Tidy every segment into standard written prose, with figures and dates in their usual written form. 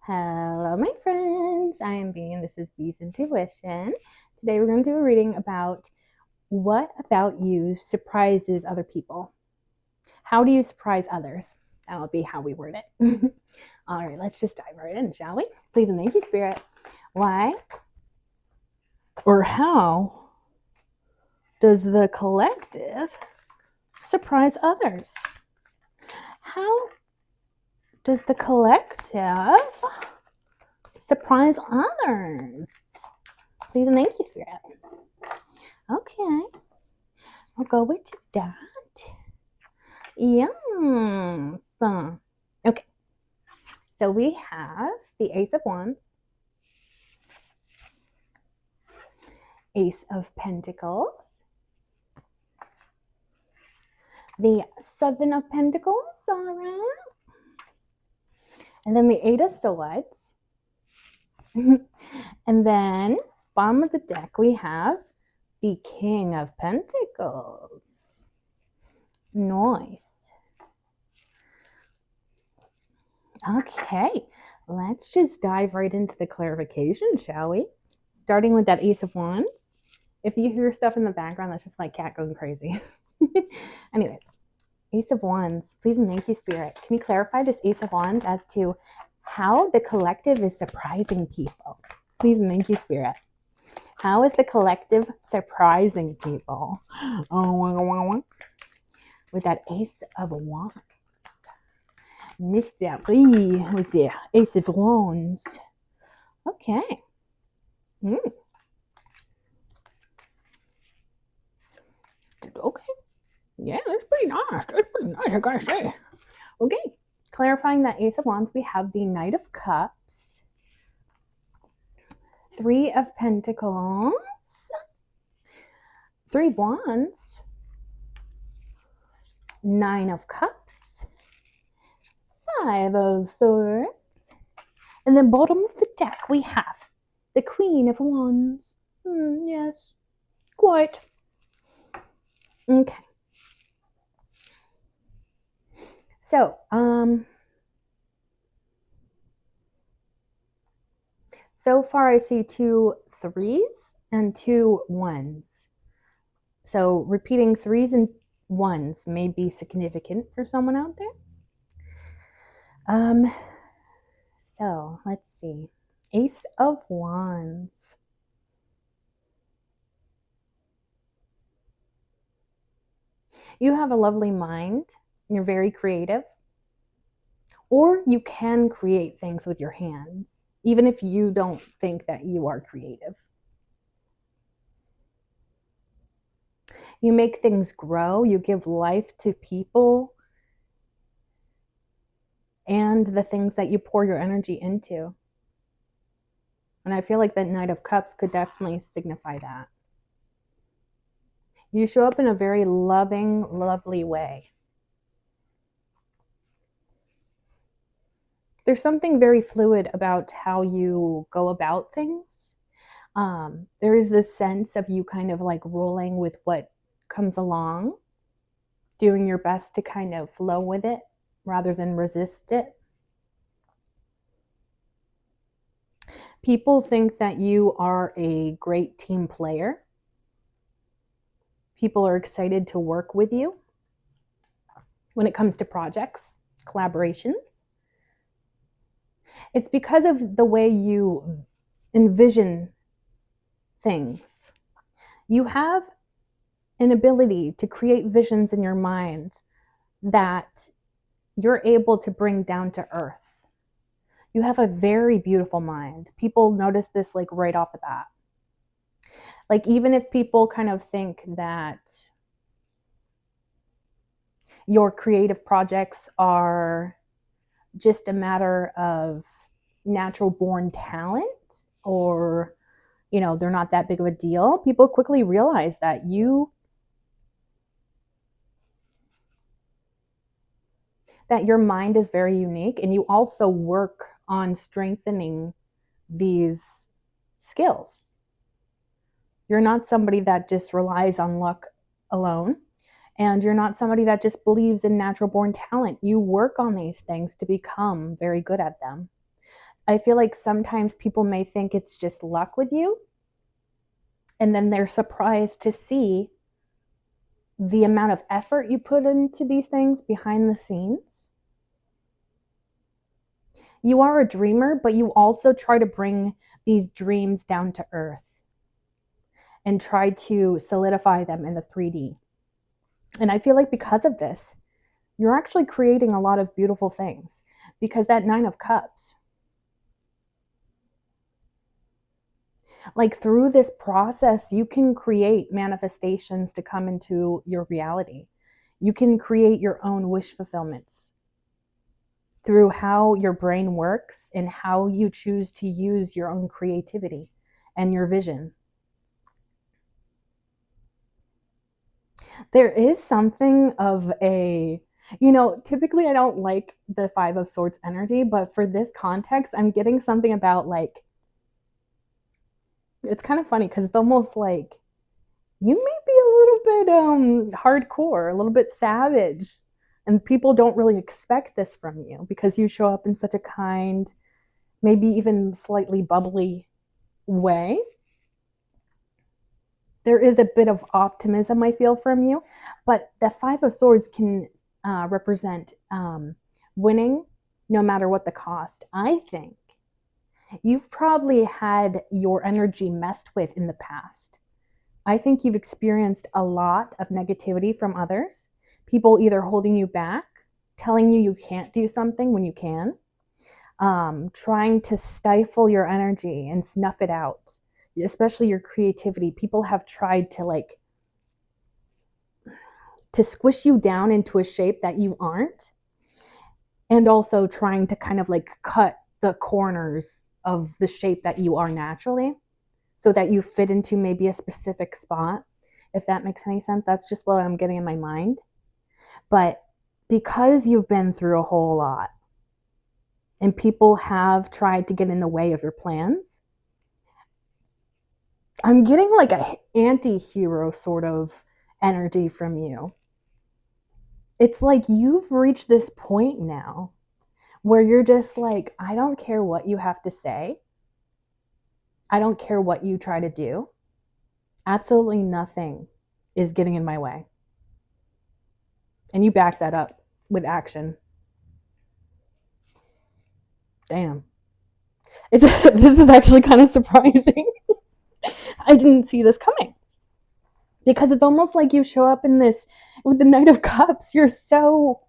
Hello, my friends. I am Bee, and this is Bee's Intuition. Today, we're going to do a reading about what about you surprises other people. How do you surprise others? That will be how we word it. All right, let's just dive right in, shall we? Please and thank you, Spirit. Why or how does the collective surprise others? How does the collective surprise others? Please and thank you, Spirit. Okay, I'll go with that. Yes. Okay, so we have the Ace of Wands, Ace of Pentacles, the Seven of Pentacles, all right, and then the Eight of Swords, and then bottom of the deck we have the King of Pentacles. Nice. Okay, let's just dive right into the clarification, shall we? Starting with that Ace of Wands. If you hear stuff in the background, that's just my cat going crazy. Anyways, Ace of Wands, please and thank you, Spirit. Can you clarify this Ace of Wands as to how the collective is surprising people? Please and thank you, Spirit. How is the collective surprising people? With that Ace of Wands. Mystery with the Ace of Wands. Okay. Okay. Yeah, that's pretty nice. That's pretty nice, I gotta say. Okay. Clarifying that Ace of Wands, we have the Knight of Cups, Three of Pentacles, Three of Wands, Nine of Cups, Five of Swords, and then bottom of the deck we have the Queen of Wands. Yes, quite. Okay. So, so far I see 2 threes and 2 ones. So repeating 3s and 1s may be significant for someone out there. So let's see. Ace of Wands. You have a lovely mind. You're very creative. Or you can create things with your hands, even if you don't think that you are creative. You make things grow. You give life to people and the things that you pour your energy into. And I feel like that Knight of Cups could definitely signify that. You show up in a very loving, lovely way. There's something very fluid about how you go about things. There is this sense of you kind of like rolling with what comes along, doing your best to kind of flow with it rather than resist it. People think that you are a great team player. People are excited to work with you when it comes to projects, collaborations. It's because of the way you envision things. You have an ability to create visions in your mind that you're able to bring down to earth. You have a very beautiful mind. People notice this like right off the bat. Like even if people kind of think that your creative projects are just a matter of natural born talent, or they're not that big of a deal, people quickly realize that your mind is very unique, and you also work on strengthening these skills. You're not somebody that just relies on luck alone, and you're not somebody that just believes in natural born talent. You work on these things to become very good at them. I feel like sometimes people may think it's just luck with you, and then they're surprised to see the amount of effort you put into these things behind the scenes. You are a dreamer, but you also try to bring these dreams down to earth and try to solidify them in the 3D. And I feel like because of this, you're actually creating a lot of beautiful things, because that 9 of Cups, like through this process, you can create manifestations to come into your reality. You can create your own wish fulfillments through how your brain works and how you choose to use your own creativity and your vision. There is something of a, typically I don't like the 5 of Swords energy, but for this context, I'm getting something about like, it's kind of funny because it's almost like you may be a little bit hardcore, a little bit savage, and people don't really expect this from you because you show up in such a kind, maybe even slightly bubbly way. There is a bit of optimism I feel from you, but the 5 of Swords can represent winning no matter what the cost. I think you've probably had your energy messed with in the past. I think you've experienced a lot of negativity from others, people either holding you back, telling you can't do something when you can, trying to stifle your energy and snuff it out, especially your creativity. People have tried to squish you down into a shape that you aren't, and also trying to kind of like cut the corners of the shape that you are naturally so that you fit into maybe a specific spot, if that makes any sense. That's just what I'm getting in my mind. But because you've been through a whole lot and people have tried to get in the way of your plans, I'm getting like an anti-hero sort of energy from you. It's like you've reached this point now where you're just like, I don't care what you have to say. I don't care what you try to do. Absolutely nothing is getting in my way. And you back that up with action. Damn. This is actually kind of surprising. I didn't see this coming. Because it's almost like you show up in this with the Knight of Cups. You're so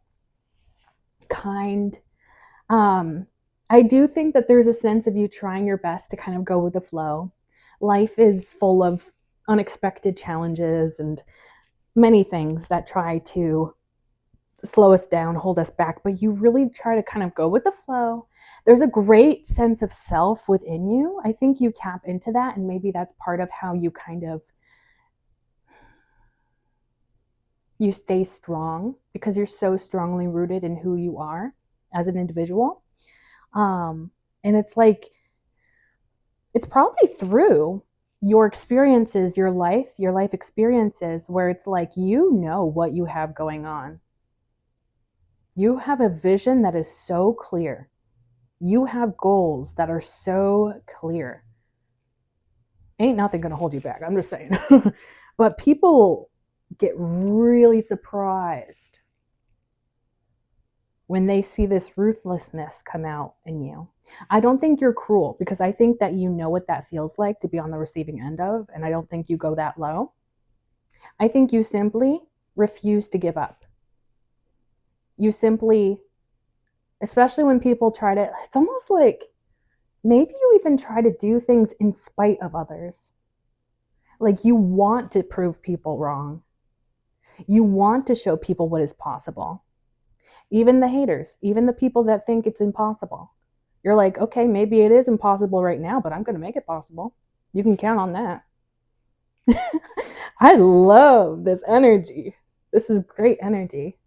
kind. I do think that there's a sense of you trying your best to kind of go with the flow. Life is full of unexpected challenges and many things that try to slow us down, hold us back, but you really try to kind of go with the flow. There's a great sense of self within you. I think you tap into that, and maybe that's part of how you kind of you stay strong, because you're so strongly rooted in who you are as an individual. And it's like, it's probably through your experiences, your life experiences, where it's like, you know what you have going on. You have a vision that is so clear. You have goals that are so clear. Ain't nothing gonna hold you back, I'm just saying. But people get really surprised when they see this ruthlessness come out in you. I don't think you're cruel, because I think that you know what that feels like to be on the receiving end of, and I don't think you go that low. I think you simply refuse to give up. You simply, especially when people try to, it's almost like maybe you even try to do things in spite of others. Like you want to prove people wrong. You want to show people what is possible. Even the haters, even the people that think it's impossible. You're like, okay, maybe it is impossible right now, but I'm going to make it possible. You can count on that. I love this energy. This is great energy.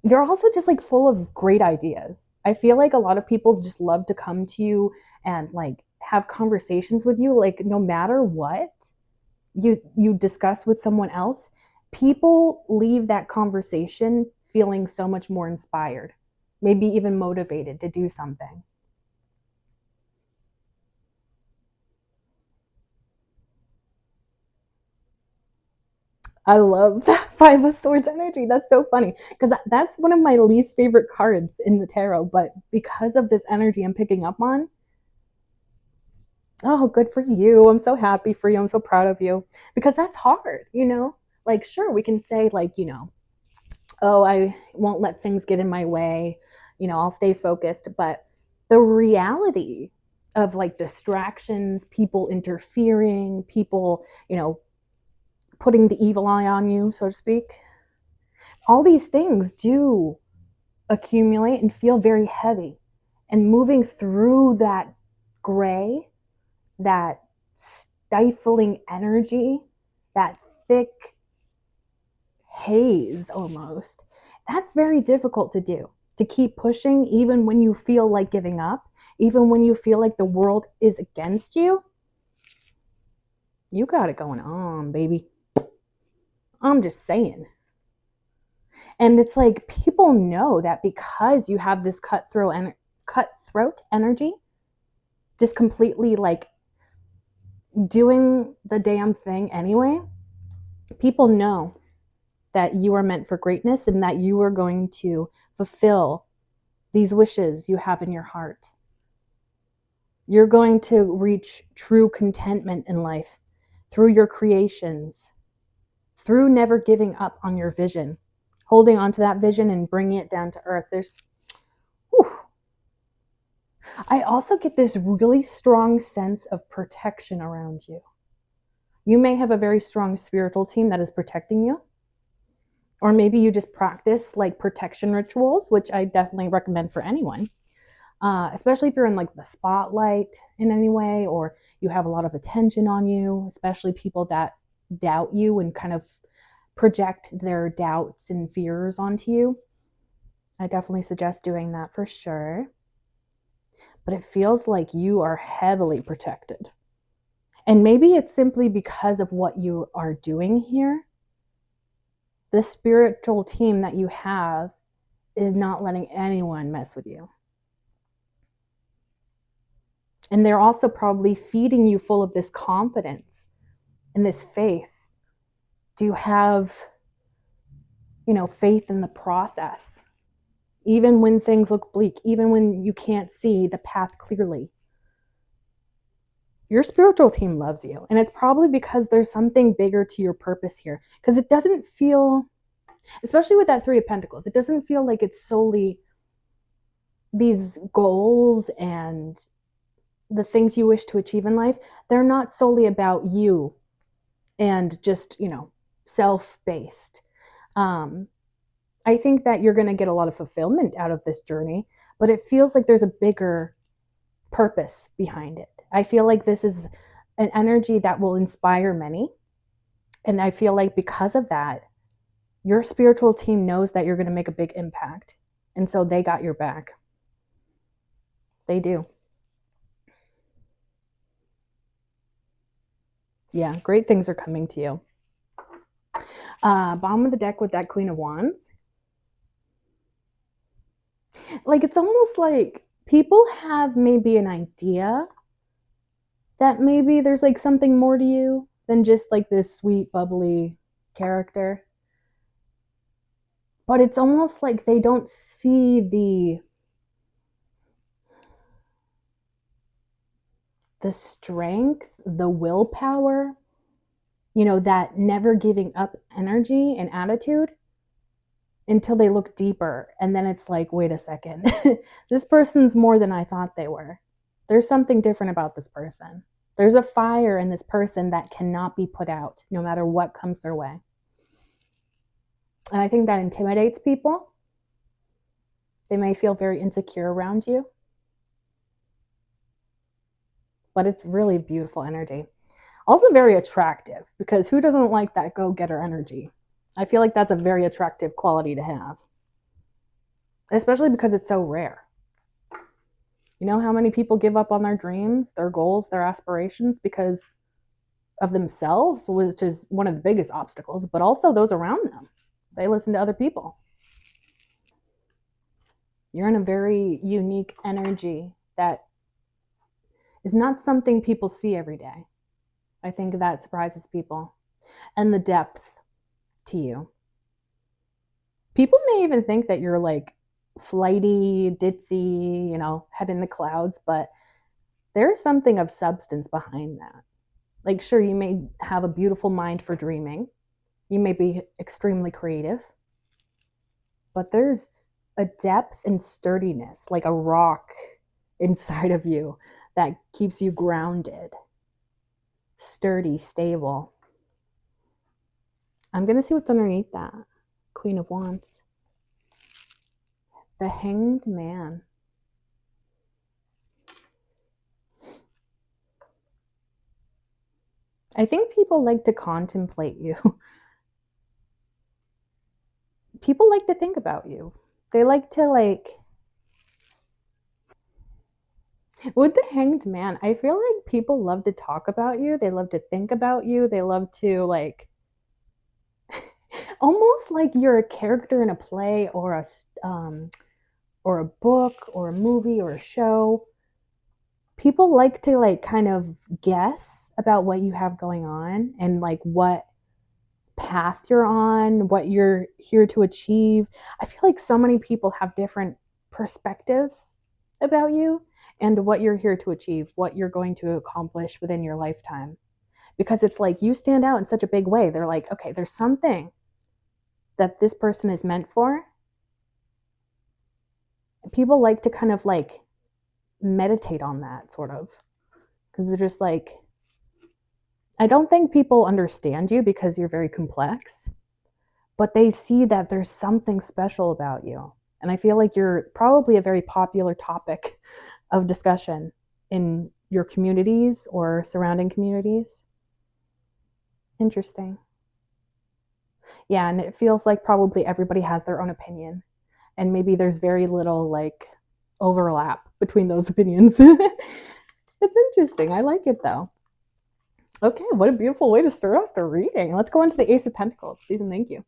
You're also just like full of great ideas. I feel like a lot of people just love to come to you and like have conversations with you. Like no matter what you discuss with someone else, people leave that conversation feeling so much more inspired, maybe even motivated to do something. I love that Five of Swords energy. That's so funny because that's one of my least favorite cards in the tarot. But because of this energy I'm picking up on, oh, good for you. I'm so happy for you. I'm so proud of you because that's hard, you know? Like, sure, we can say, like, oh, I won't let things get in my way. I'll stay focused. But the reality of like distractions, people interfering, people, putting the evil eye on you, so to speak, all these things do accumulate and feel very heavy. And moving through that gray, that stifling energy, that thick haze almost, that's very difficult to do. To keep pushing even when you feel like giving up, even when you feel like the world is against you, you got it going on, baby. I'm just saying. And it's like people know that because you have this cutthroat energy, just completely like doing the damn thing anyway, people know that you are meant for greatness and that you are going to fulfill these wishes you have in your heart. You're going to reach true contentment in life through your creations, through never giving up on your vision, holding on to that vision and bringing it down to earth. I also get this really strong sense of protection around you. You may have a very strong spiritual team that is protecting you. Or maybe you just practice like protection rituals, which I definitely recommend for anyone, especially if you're in like the spotlight in any way, or you have a lot of attention on you, especially people that doubt you and kind of project their doubts and fears onto you. I definitely suggest doing that for sure. But it feels like you are heavily protected. And maybe it's simply because of what you are doing here. The spiritual team that you have is not letting anyone mess with you. And they're also probably feeding you full of this confidence and this faith. Do you have, faith in the process? Even when things look bleak, even when you can't see the path clearly. Your spiritual team loves you. And it's probably because there's something bigger to your purpose here. Because it doesn't feel, especially with that Three of Pentacles, it doesn't feel like it's solely these goals and the things you wish to achieve in life. They're not solely about you and just, self-based. I think that you're going to get a lot of fulfillment out of this journey, but it feels like there's a bigger purpose behind it. I feel like this is an energy that will inspire many. And I feel like because of that, your spiritual team knows that you're going to make a big impact. And so they got your back. They do. Yeah, great things are coming to you. Bottom of the deck with that Queen of Wands. Like, it's almost like people have maybe an idea that maybe there's like something more to you than just like this sweet, bubbly character. But it's almost like they don't see the strength, the willpower, that never giving up energy and attitude until they look deeper. And then it's like, wait a second, this person's more than I thought they were. There's something different about this person. There's a fire in this person that cannot be put out no matter what comes their way. And I think that intimidates people. They may feel very insecure around you. But it's really beautiful energy. Also very attractive, because who doesn't like that go-getter energy? I feel like that's a very attractive quality to have. Especially because it's so rare. You know how many people give up on their dreams, their goals, their aspirations because of themselves, which is one of the biggest obstacles, but also those around them. They listen to other people. You're in a very unique energy that is not something people see every day. I think that surprises people. And the depth. to you. People may even think that you're like flighty, ditzy, head in the clouds, but there's something of substance behind that. Like, sure, you may have a beautiful mind for dreaming, you may be extremely creative, but there's a depth and sturdiness, like a rock inside of you that keeps you grounded, sturdy, stable. I'm going to see what's underneath that. Queen of Wands. The Hanged Man. I think people like to contemplate you. People like to think about you. They like to with the Hanged Man, I feel like people love to talk about you. They love to think about you. They love to almost like you're a character in a play or a book or a movie or a show. People like to kind of guess about what you have going on and what path you're on, what you're here to achieve. I feel like so many people have different perspectives about you and what you're here to achieve, what you're going to accomplish within your lifetime. Because it's like you stand out in such a big way. They're like, okay, there's something that this person is meant for. People like to kind of meditate on that, sort of, because they're just like, I don't think people understand you because you're very complex, but they see that there's something special about you. And I feel like you're probably a very popular topic of discussion in your communities or surrounding communities. Interesting. Yeah, and it feels like probably everybody has their own opinion, and maybe there's very little overlap between those opinions. It's interesting. I like it though. Okay, what a beautiful way to start off the reading. Let's go on to the Ace of Pentacles, please and thank you.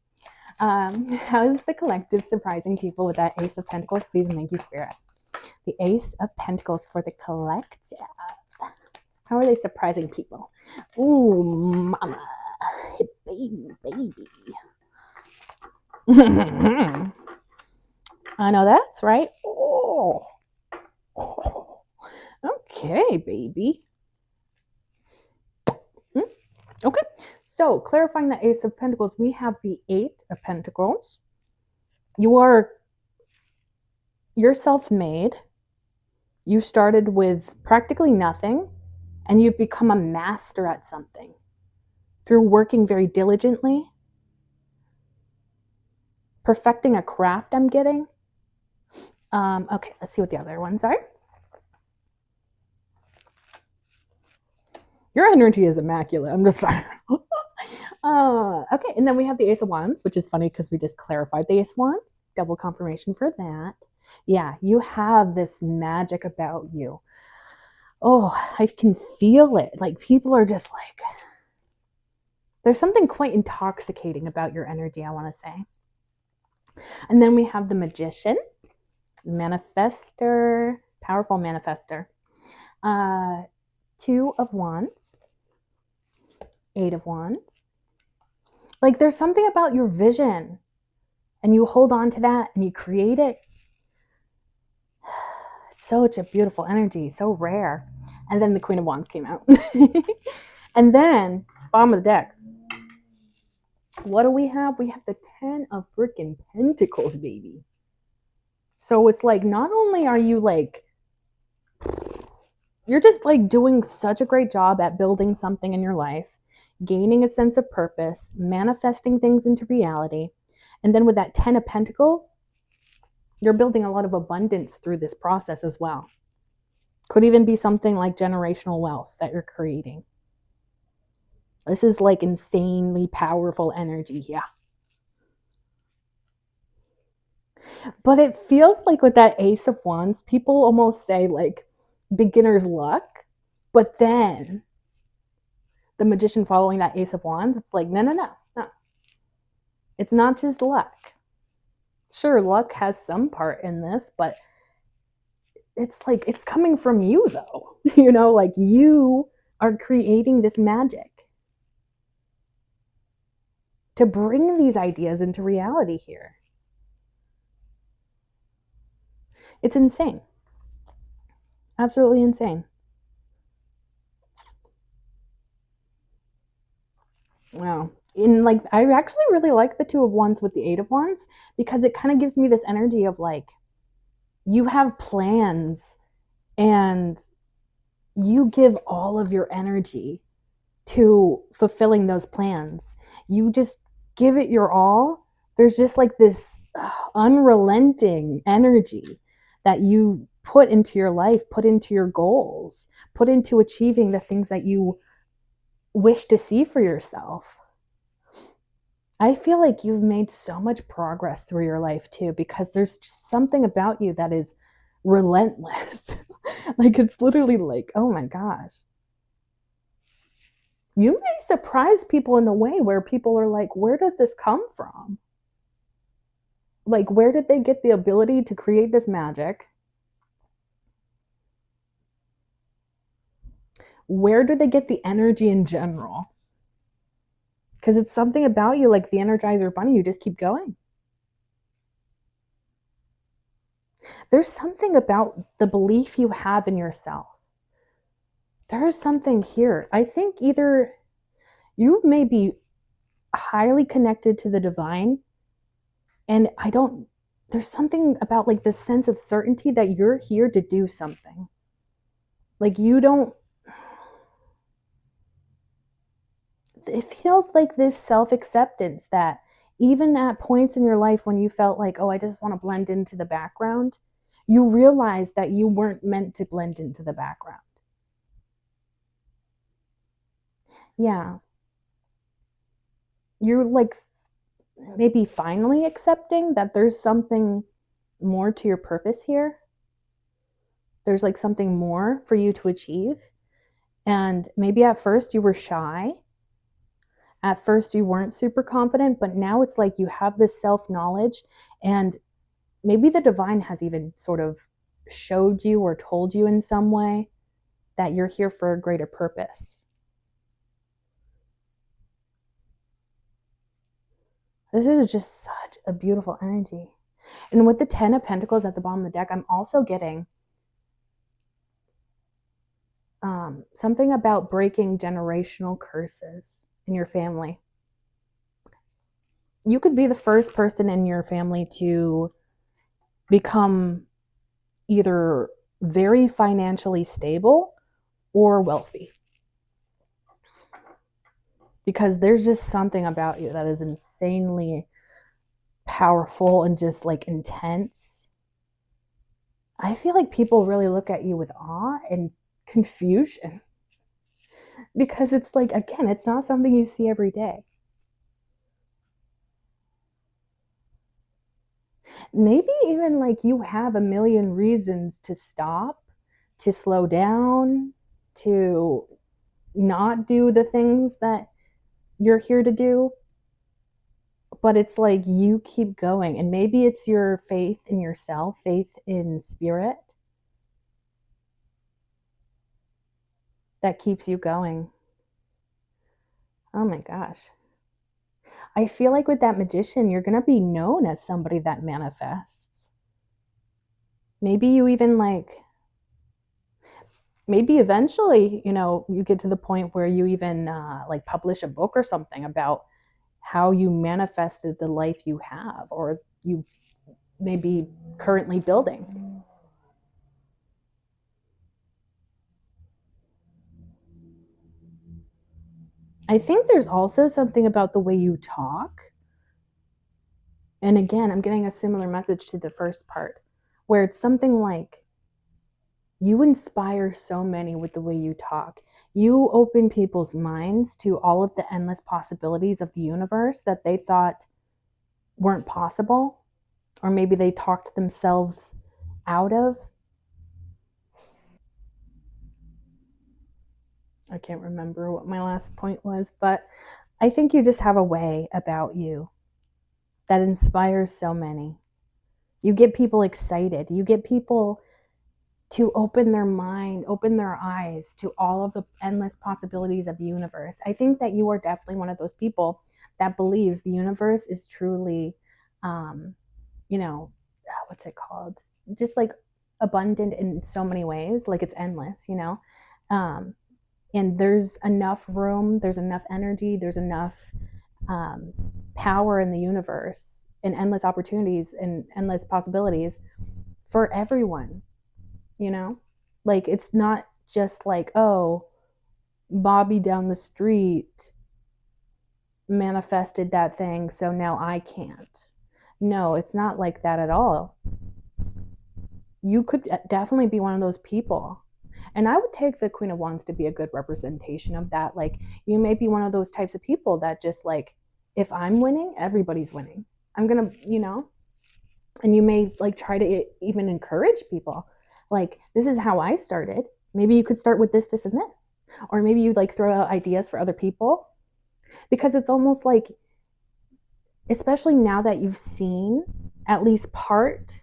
How is the collective surprising people with that Ace of Pentacles, please and thank you, Spirit? The Ace of Pentacles for the collective. How are they surprising people? Ooh, mama. Baby, baby. I know that's right. Oh. Okay, baby. Okay, so clarifying the Ace of Pentacles, we have the Eight of Pentacles. You're self-made. You started with practically nothing, and you've become a master at something through working very diligently, perfecting a craft, I'm getting. Okay, let's see what the other ones are. Your energy is immaculate. I'm just sorry. Okay, and then we have the Ace of Wands, which is funny because we just clarified the Ace of Wands. Double confirmation for that. Yeah, you have this magic about you. Oh, I can feel it. Like people are just like, there's something quite intoxicating about your energy, I want to say. And then we have the Magician, manifester, powerful manifester. Two of Wands, Eight of Wands. Like there's something about your vision and you hold on to that and you create it. Such a beautiful energy, so rare. And then the Queen of Wands came out. And then, bottom of the deck, what do we have? We have the Ten of freaking Pentacles, baby. So it's like, not only are you you're just doing such a great job at building something in your life, gaining a sense of purpose, manifesting things into reality. And then with that Ten of Pentacles, you're building a lot of abundance through this process as well. Could even be something like generational wealth that you're creating. This is insanely powerful energy, yeah. But it feels like with that Ace of Wands, people almost say beginner's luck, but then the Magician following that Ace of Wands, it's like, no. It's not just luck. Sure, luck has some part in this, but it's it's coming from you though. You are creating this magic. to bring these ideas into reality here. It's insane. Absolutely insane. Wow. In like, I actually really like the Two of Wands with the Eight of Wands because it kind of gives me this energy of like, you have plans and you give all of your energy to fulfilling those plans. You just give it your all. There's just like this unrelenting energy that you put into your life, put into your goals, put into achieving the things that you wish to see for yourself. I feel like you've made so much progress through your life too, because there's just something about you that is relentless. Like, it's literally like, oh my gosh. You may surprise people in a way where people are like, where does this come from? Like, where did they get the ability to create this magic? Where do they get the energy in general? Because it's something about you, like the Energizer Bunny, you just keep going. There's something about the belief you have in yourself. There's something here. I think either you may be highly connected to the divine, and there's something about like this sense of certainty that you're here to do something. Like, you don't, it feels like this self acceptance that even at points in your life when you felt like, oh, I just want to blend into the background, you realize that you weren't meant to blend into the background. Yeah. You're like maybe finally accepting that there's something more to your purpose here. There's like something more for you to achieve. And maybe at first you were shy. At first you weren't super confident, but now it's like you have this self knowledge, and maybe the divine has even sort of showed you or told you in some way that you're here for a greater purpose. This is just such a beautiful energy. And with the 10 of Pentacles at the bottom of the deck, I'm also getting something about breaking generational curses in your family. You could be the first person in your family to become either very financially stable or wealthy. Because there's just something about you that is insanely powerful and just like intense. I feel like people really look at you with awe and confusion because it's like, again, it's not something you see every day. Maybe even like you have a million reasons to stop, to slow down, to not do the things that you're here to do. But it's like you keep going. And maybe it's your faith in yourself, faith in spirit that keeps you going. Oh my gosh. I feel like with that Magician, you're going to be known as somebody that manifests. Maybe you even like, maybe eventually, you get to the point where you even like publish a book or something about how you manifested the life you have, or you may be currently building. I think there's also something about the way you talk. And again, I'm getting a similar message to the first part, where it's something like, you inspire so many with the way you talk. You open people's minds to all of the endless possibilities of the universe that they thought weren't possible, or maybe they talked themselves out of. I can't remember what my last point was, but I think you just have a way about you that inspires so many. You get people excited. You get people to open their mind, open their eyes to all of the endless possibilities of the universe. I think that you are definitely one of those people that believes the universe is truly, you know, what's it called? Just like abundant in so many ways, like it's endless, um, and there's enough room, there's enough energy, there's enough um, power in the universe and endless opportunities and endless possibilities for everyone, you know? Like it's not just like, oh, Bobby down the street manifested that thing, so now I can't. No, it's not like that at all. You could definitely be one of those people. And I would take the Queen of Wands to be a good representation of that. Like, you may be one of those types of people that just like, if I'm winning, everybody's winning. I'm going to, and you may like try to even encourage people. Like, this is how I started. Maybe you could start with this, this, and this. Or maybe you like throw out ideas for other people. Because it's almost like, especially now that you've seen at least part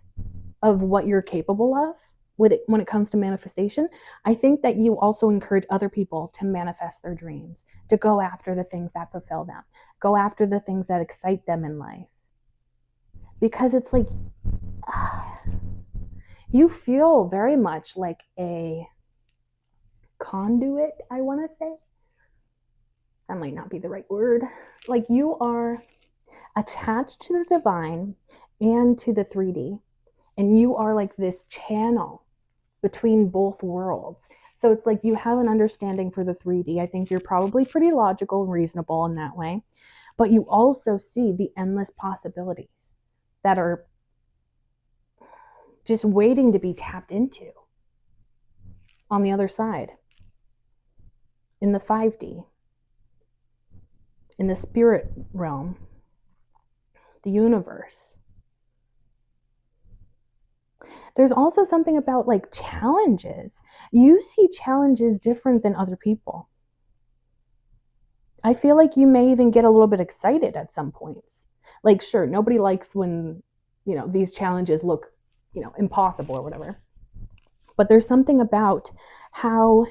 of what you're capable of with it when it comes to manifestation, I think that you also encourage other people to manifest their dreams, to go after the things that fulfill them, go after the things that excite them in life. Because it's like, you feel very much like a conduit, I want to say. That might not be the right word. Like, you are attached to the divine and to the 3D. And you are like this channel between both worlds. So it's like you have an understanding for the 3D. I think you're probably pretty logical and reasonable in that way. But you also see the endless possibilities that are just waiting to be tapped into on the other side, in the 5D, in the spirit realm, the universe. There's also something about like challenges. You see challenges different than other people. I feel like you may even get a little bit excited at some points. Like, sure, nobody likes when, these challenges look, impossible or whatever. But there's something about how,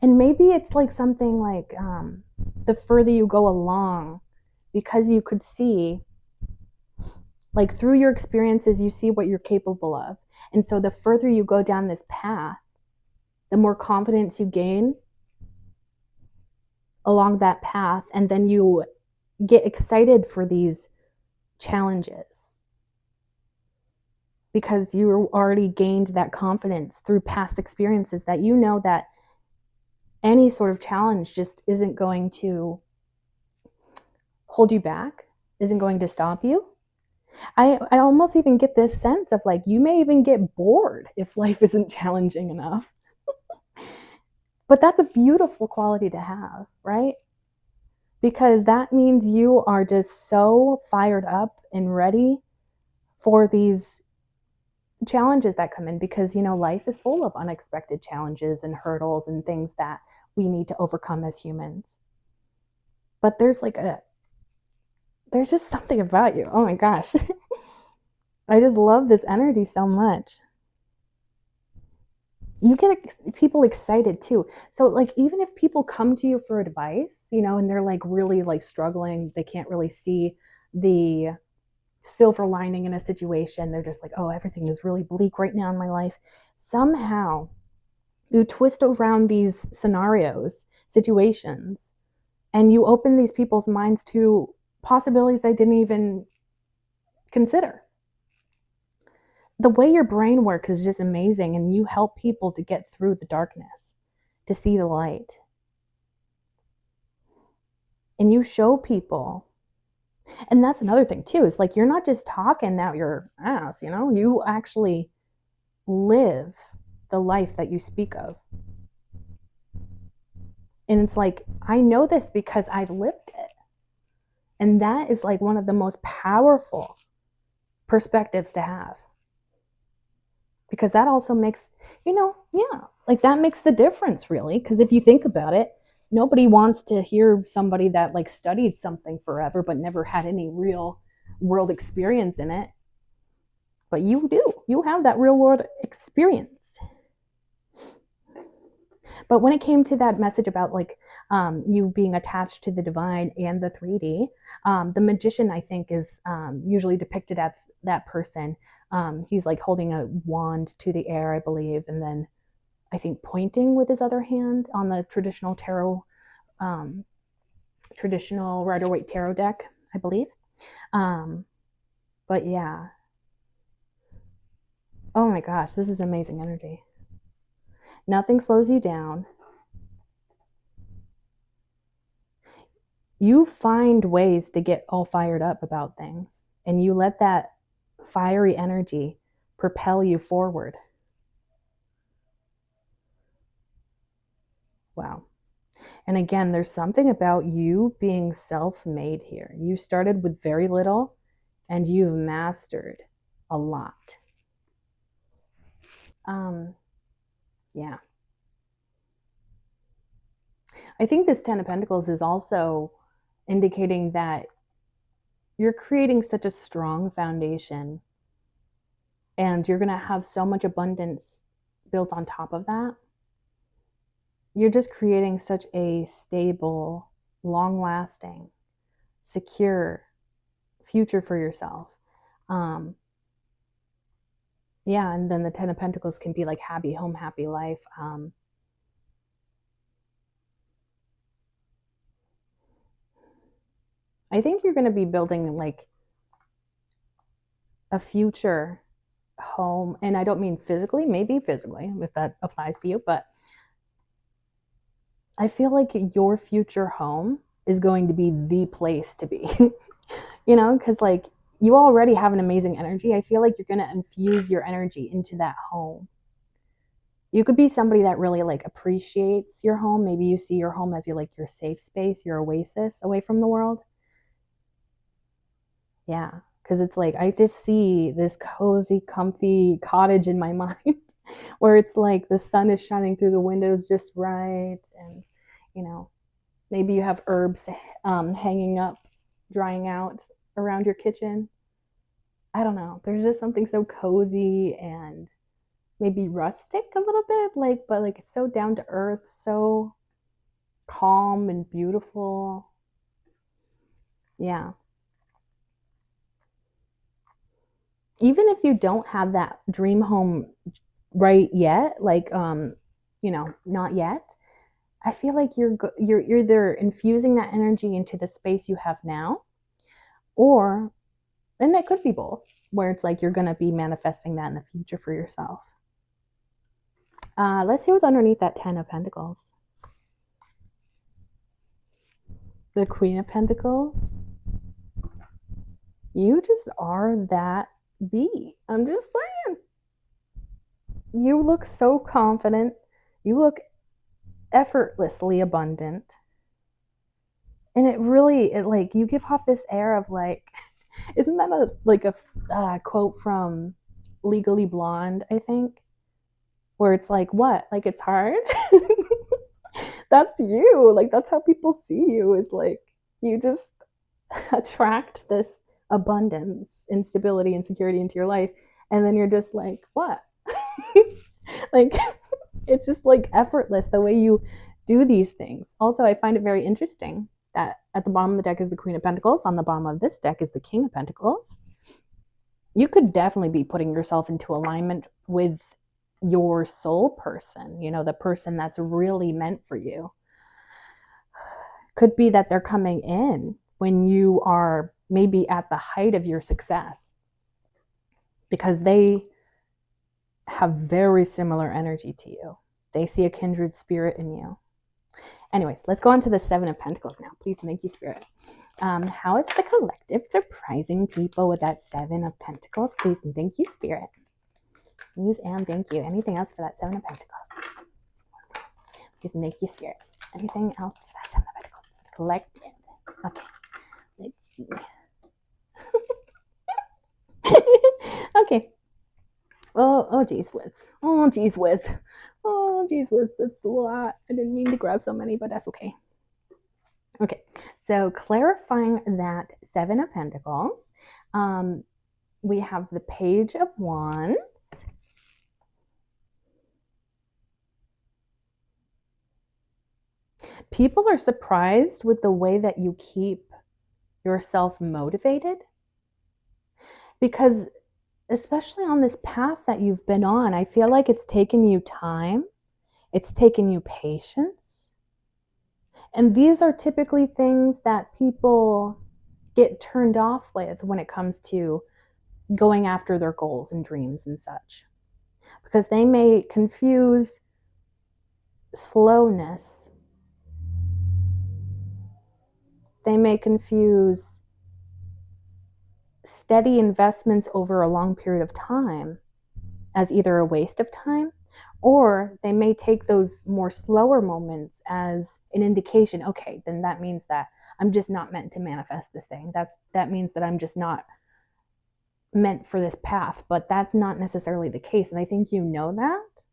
and maybe it's like something like the further you go along, because you could see, like through your experiences, you see what you're capable of. And so the further you go down this path, the more confidence you gain along that path. And then you get excited for these challenges because you already gained that confidence through past experiences, that you know that any sort of challenge just isn't going to hold you back, isn't going to stop you. I almost even get this sense of like, you may even get bored if life isn't challenging enough. But that's a beautiful quality to have, right? Because that means you are just so fired up and ready for these challenges that come in, because, life is full of unexpected challenges and hurdles and things that we need to overcome as humans. But there's just something about you. Oh my gosh. I just love this energy so much. You get people excited too. So like, even if people come to you for advice, and they're like really like struggling, they can't really see the silver lining in a situation. They're just like, oh, everything is really bleak right now in my life. Somehow you twist around these scenarios, situations, and you open these people's minds to possibilities they didn't even consider. The way your brain works is just amazing, and you help people to get through the darkness, to see the light. And you show people. And that's another thing too, is like, you're not just talking out your ass, you actually live the life that you speak of. And it's like, I know this because I've lived it. And that is like one of the most powerful perspectives to have. Because that also makes, like that makes the difference, really. Because if you think about it, nobody wants to hear somebody that like studied something forever but never had any real world experience in it. But you do. You have that real world experience. But when it came to that message about like you being attached to the divine and the 3D, the magician, I think, is usually depicted as that person. He's like holding a wand to the air, I believe, and then I think pointing with his other hand on the traditional tarot, traditional Rider-Waite tarot deck, I believe. But yeah. Oh my gosh, this is amazing energy. Nothing slows you down. You find ways to get all fired up about things, and you let that fiery energy propel you forward. Wow. And again, there's something about you being self-made here. You started with very little and you've mastered a lot. Yeah. I think this 10 of Pentacles is also indicating that you're creating such a strong foundation and you're going to have so much abundance built on top of that. You're just creating such a stable, long-lasting, secure future for yourself. Yeah, and then the 10 of Pentacles can be like happy home, happy life. I think you're going to be building like a future home, and I don't mean physically, maybe physically, if that applies to you, but I feel like your future home is going to be the place to be, you know, because like you already have an amazing energy. I feel like you're going to infuse your energy into that home. You could be somebody that really like appreciates your home. Maybe you see your home as your safe space, your oasis away from the world. Yeah, because it's like I just see this cozy, comfy cottage in my mind where it's like the sun is shining through the windows just right, and you know, maybe you have herbs hanging up, drying out around your kitchen. I don't know. There's just something so cozy and maybe rustic a little bit, like, but like it's so down to earth, so calm and beautiful. Yeah. Even if you don't have that dream home right yet, like you know, not yet, I feel like you're either infusing that energy into the space you have now, or and it could be both, where it's like you're going to be manifesting that in the future for yourself. Let's see what's underneath that 10 of Pentacles. The Queen of Pentacles. You just are that bee. I'm just saying. You look so confident. You look effortlessly abundant. And it really, it like, you give off this air of like, isn't that a quote from Legally Blonde, I think? Where it's like, what? Like, it's hard? That's you. Like, that's how people see you, is like, you just attract this abundance and stability and security into your life. And then you're just like, what? Like, it's just like effortless the way you do these things. Also, I find it very interesting that at the bottom of the deck is the Queen of Pentacles. On the bottom of this deck is the King of Pentacles. You could definitely be putting yourself into alignment with your soul person, you know, the person that's really meant for you. Could be that they're coming in when you are maybe at the height of your success, because they have very similar energy to you. They see a kindred spirit in you. Anyways, let's go on to the 7 of Pentacles now. Please, thank you, Spirit. How is the collective surprising people with that 7 of Pentacles? Please and thank you, Spirit. Please and thank you. Anything else for that 7 of Pentacles? Please and thank you, Spirit. Anything else for that 7 of Pentacles? Collective. Okay, let's see. Okay. Oh, geez whiz. Oh, geez whiz. Oh, geez whiz. That's a lot. I didn't mean to grab so many, but that's okay. Okay, so clarifying that 7 of Pentacles, we have the Page of Wands, People are surprised with the way that you keep yourself motivated because, especially on this path that you've been on, I feel like it's taken you time, it's taken you patience. And these are typically things that people get turned off with when it comes to going after their goals and dreams and such. Because they may confuse slowness, they may confuse steady investments over a long period of time as either a waste of time, or they may take those more slower moments as an indication, okay, then that means that I'm just not meant to manifest this thing. That means that I'm just not meant for this path, but that's not necessarily the case. And I think you know that.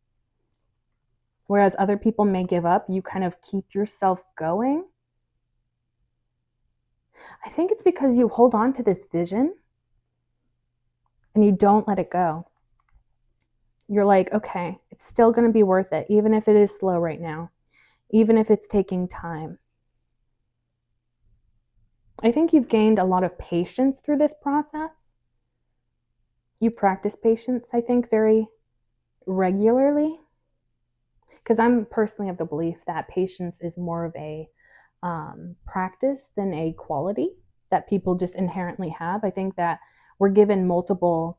Whereas other people may give up, you kind of keep yourself going. I think it's because you hold on to this vision and you don't let it go. You're like, okay, it's still going to be worth it, even if it is slow right now, even if it's taking time. I think you've gained a lot of patience through this process. You practice patience, I think, very regularly. Because I'm personally of the belief that patience is more of a practice than a quality that people just inherently have. I think that we're given multiple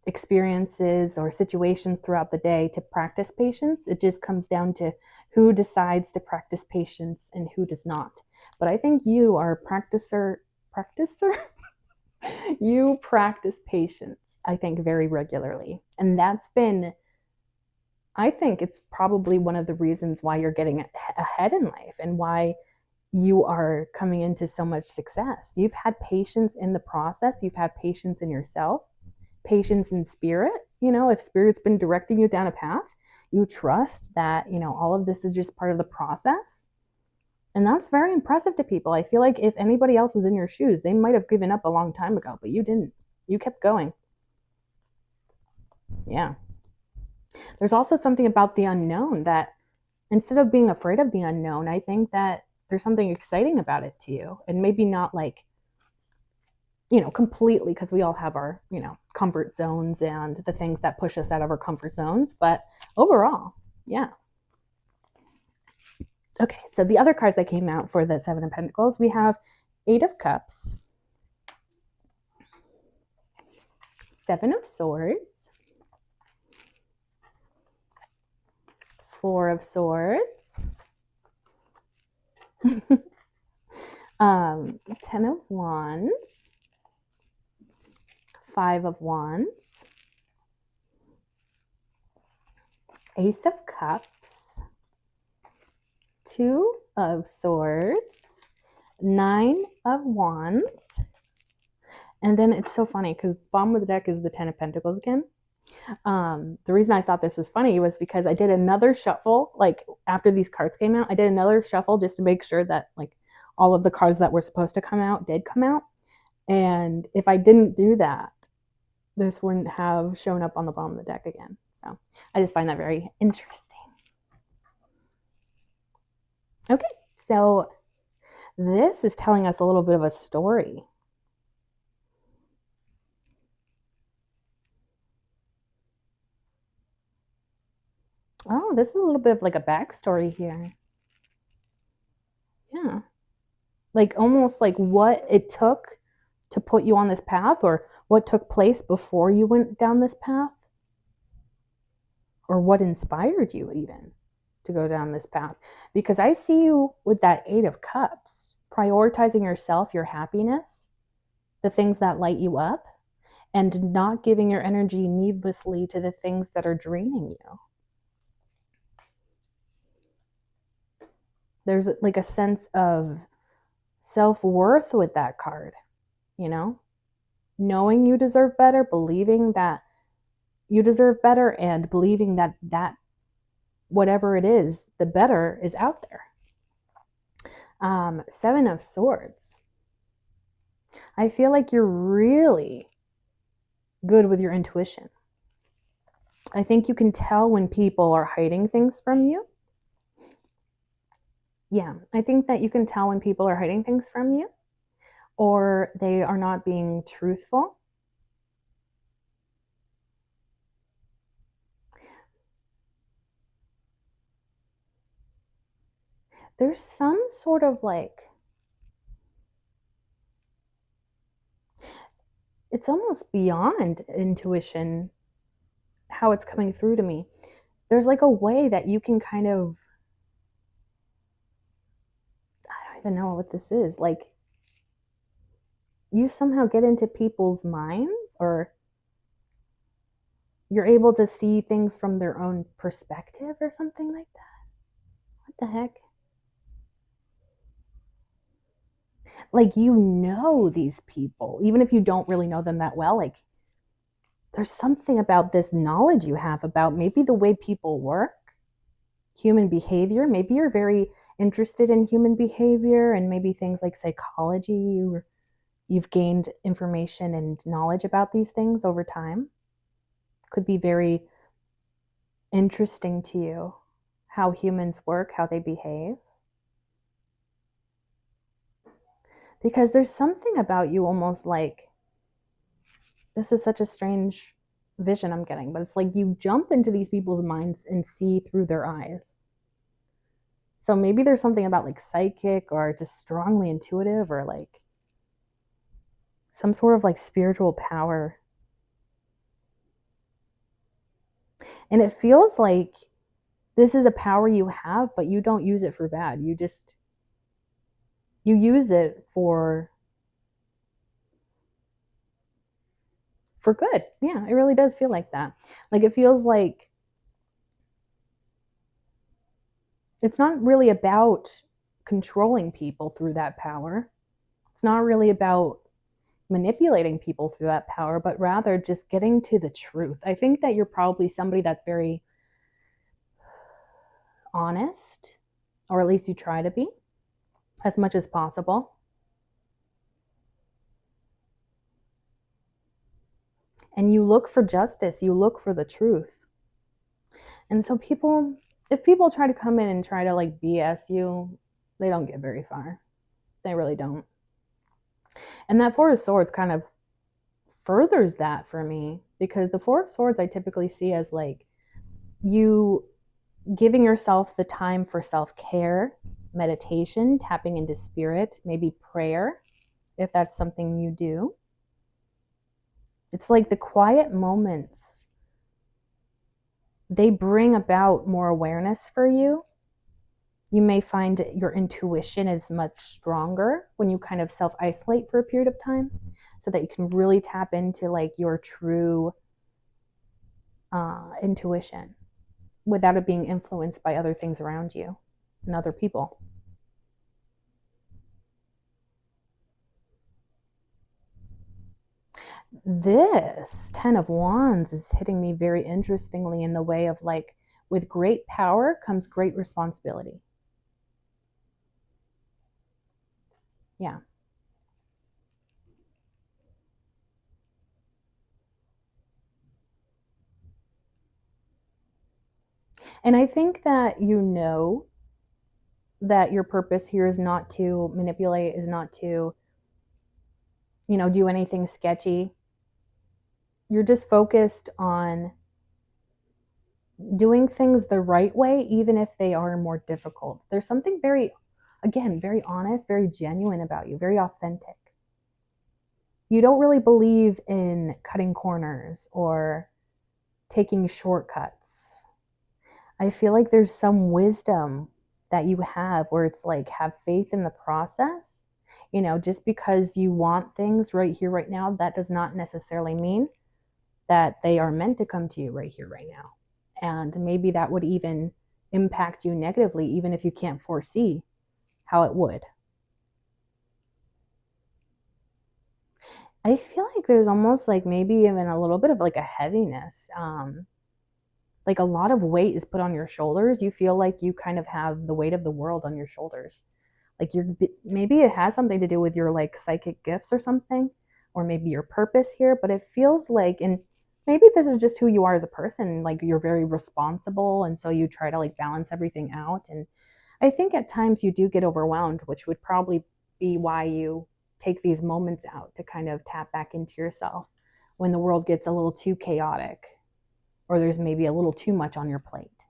experiences or situations throughout the day to practice patience. It just comes down to who decides to practice patience and who does not. But I think you are a practicer. You practice patience, I think, very regularly. And that's been, I think it's probably one of the reasons why you're getting ahead in life and why you are coming into so much success. You've had patience in the process, you've had patience in yourself, patience in spirit. If spirit's been directing you down a path, you trust that, all of this is just part of the process. And that's very impressive to people. I feel like if anybody else was in your shoes, they might have given up a long time ago, but you didn't. You kept going. Yeah. There's also something about the unknown that instead of being afraid of the unknown, I think that there's something exciting about it to you. And maybe not like, completely, because we all have our, comfort zones and the things that push us out of our comfort zones. But overall, yeah. Okay, so the other cards that came out for the Seven of Pentacles, we have Eight of Cups, Seven of Swords, Four of Swords, 10 of Wands, Five of Wands, Ace of Cups, Two of Swords, Nine of Wands, and then it's so funny because bottom of the deck is the Ten of Pentacles again. The reason I thought this was funny was because I did another shuffle, like after these cards came out, I did another shuffle just to make sure that like all of the cards that were supposed to come out did come out. And if I didn't do that, this wouldn't have shown up on the bottom of the deck again. So I just find that very interesting. Okay, so this is telling us a little bit of a story. Oh, this is a little bit of like a backstory here. Yeah. Like almost like what it took to put you on this path, or what took place before you went down this path, or what inspired you even to go down this path. Because I see you with that Eight of Cups, prioritizing yourself, your happiness, the things that light you up, and not giving your energy needlessly to the things that are draining you. There's like a sense of self-worth with that card, knowing you deserve better, believing that you deserve better, and believing that whatever it is, the better is out there. Seven of Swords. I feel like you're really good with your intuition. I think you can tell when people are hiding things from you. Yeah, I think that you can tell when people are hiding things from you or they are not being truthful. There's some sort of like, it's almost beyond intuition how it's coming through to me. There's like a way that you can kind of, I don't even know what this is. Like, you somehow get into people's minds, or you're able to see things from their own perspective or something like that. What the heck? Like, you know these people, even if you don't really know them that well. Like, there's something about this knowledge you have about maybe the way people work, human behavior. Maybe you're very interested in human behavior and maybe things like psychology. You've gained information and knowledge about these things over time. Could be very interesting to you how humans work, how they behave. Because there's something about you almost like, this is such a strange vision I'm getting, but it's like you jump into these people's minds and see through their eyes. So maybe there's something about like psychic or just strongly intuitive or like some sort of like spiritual power. And it feels like this is a power you have, but you don't use it for bad. You use it for good. Yeah, it really does feel like that. Like it feels like it's not really about controlling people through that power. It's not really about manipulating people through that power, but rather just getting to the truth. I think that you're probably somebody that's very honest, or at least you try to be as much as possible. And you look for justice, you look for the truth. And so people, if people try to come in and try to like BS you, they don't get very far. They really don't. And that Four of Swords kind of furthers that for me, because the Four of Swords I typically see as like you giving yourself the time for self-care, meditation, tapping into spirit, maybe prayer, if that's something you do. It's like the quiet moments, they bring about more awareness for you. You may find your intuition is much stronger when you kind of self-isolate for a period of time, so that you can really tap into like your true intuition without it being influenced by other things around you and other people. This Ten of Wands is hitting me very interestingly in the way of like, with great power comes great responsibility. Yeah. And I think that you know that your purpose here is not to manipulate, is not to, do anything sketchy. You're just focused on doing things the right way, even if they are more difficult. There's something very, again, very honest, very genuine about you, very authentic. You don't really believe in cutting corners or taking shortcuts. I feel like there's some wisdom that you have where it's like, have faith in the process. Just because you want things right here, right now, that does not necessarily mean that they are meant to come to you right here, right now. And maybe that would even impact you negatively, even if you can't foresee how it would. I feel like there's almost like maybe even a little bit of like a heaviness. Like a lot of weight is put on your shoulders. You feel like you kind of have the weight of the world on your shoulders. Like maybe it has something to do with your like psychic gifts or something, or maybe your purpose here, but it feels like, and maybe this is just who you are as a person, like you're very responsible and so you try to like balance everything out. And I think at times you do get overwhelmed, which would probably be why you take these moments out to kind of tap back into yourself when the world gets a little too chaotic or there's maybe a little too much on your plate.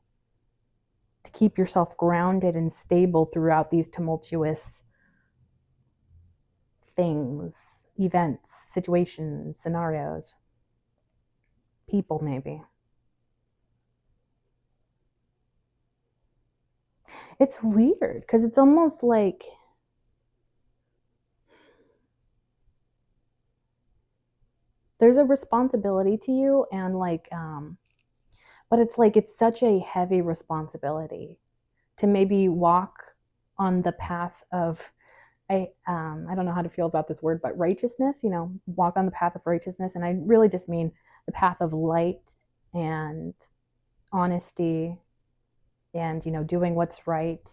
To keep yourself grounded and stable throughout these tumultuous things, events, situations, scenarios, people, maybe. It's weird because it's almost like there's a responsibility to you, and like but it's like it's such a heavy responsibility to maybe walk on the path of I don't know how to feel about this word, but righteousness, walk on the path of righteousness. And I really just mean the path of light and honesty and, doing what's right,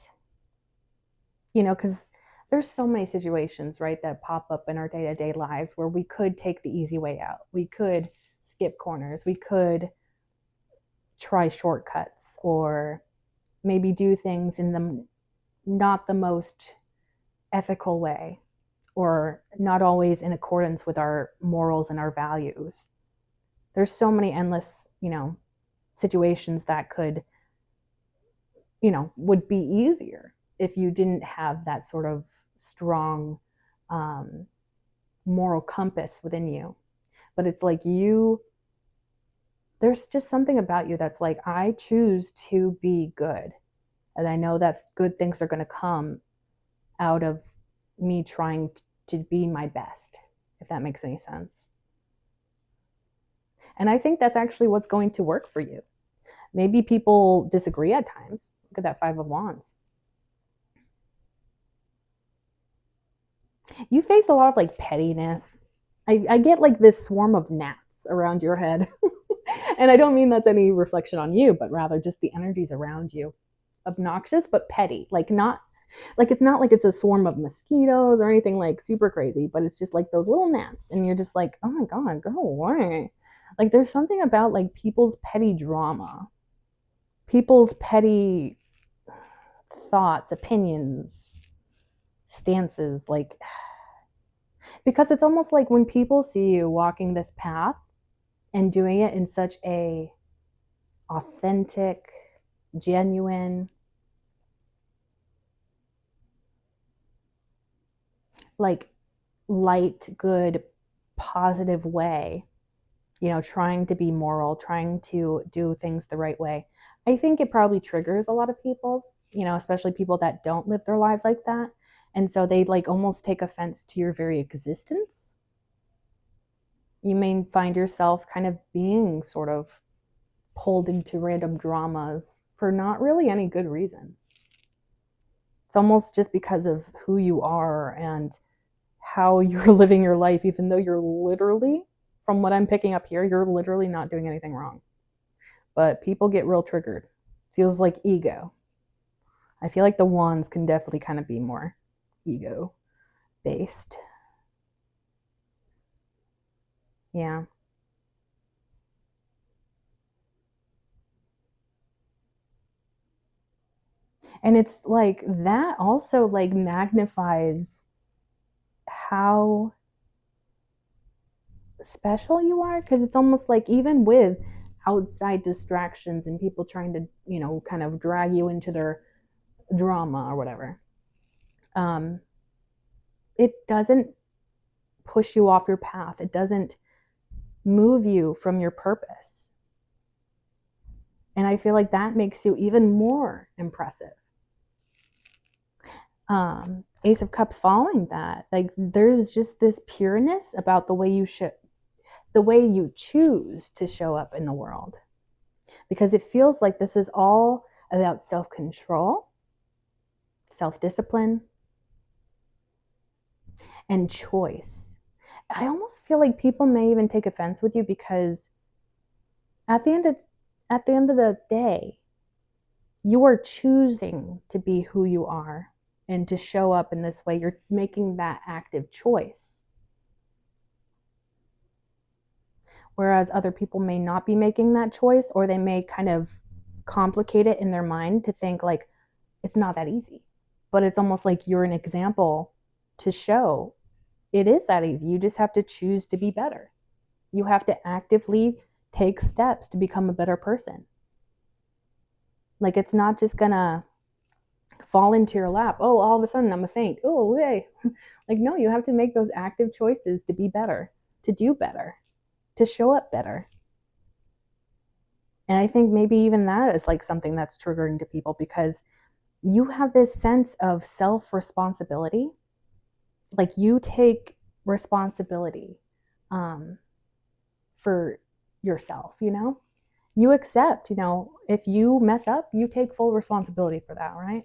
because there's so many situations, right, that pop up in our day-to-day lives where we could take the easy way out. We could skip corners. We could try shortcuts or maybe do things in the not the most ethical way or not always in accordance with our morals and our values. There's so many endless, situations that could, would be easier if you didn't have that sort of strong moral compass within you. But it's like there's just something about you that's like, I choose to be good. And I know that good things are going to come out of me trying to be my best, if that makes any sense. And I think that's actually what's going to work for you. Maybe people disagree at times. Look at that Five of Wands. You face a lot of like pettiness. I get like this swarm of gnats around your head. And I don't mean that's any reflection on you, but rather just the energies around you. Obnoxious, but petty. Like not like it's not like it's a swarm of mosquitoes or anything like super crazy, but it's just like those little gnats. And you're just like, oh my God, go away. Like there's something about like people's petty drama, people's petty thoughts, opinions, stances, like because it's almost like when people see you walking this path and doing it in such a authentic, genuine, like light, good, positive way, trying to be moral, trying to do things the right way. I think it probably triggers a lot of people, especially people that don't live their lives like that. And so they like almost take offense to your very existence. You may find yourself kind of being sort of pulled into random dramas for not really any good reason. It's almost just because of who you are and how you're living your life, even though you're literally, from what I'm picking up here, you're literally not doing anything wrong. But people get real triggered. Feels like ego. I feel like the wands can definitely kind of be more ego based. Yeah. And it's like that also like magnifies how special you are, because it's almost like even with outside distractions and people trying to, kind of drag you into their drama or whatever, um, it doesn't push you off your path. It doesn't move you from your purpose. And I feel like that makes you even more impressive. Ace of Cups following that, like there's just this pureness about the way you choose to show up in the world, because it feels like this is all about self-control, self-discipline, and choice. I almost feel like people may even take offense with you because at the end of the day, you are choosing to be who you are and to show up in this way. You're making that active choice. Whereas other people may not be making that choice, or they may kind of complicate it in their mind to think like, It's not that easy. But it's almost like you're an example to show it is that easy. You just have to choose to be better. You have to actively take steps to become a better person. Like, it's not just gonna fall into your lap. Oh, all of a sudden I'm a saint. Oh, yay. Like, no, you have to make those active choices to be better, to do better, to show up better. And I think maybe even that is like something that's triggering to people, because you have this sense of self-responsibility. Like, you take responsibility for yourself, you accept, if you mess up, you take full responsibility for that, right?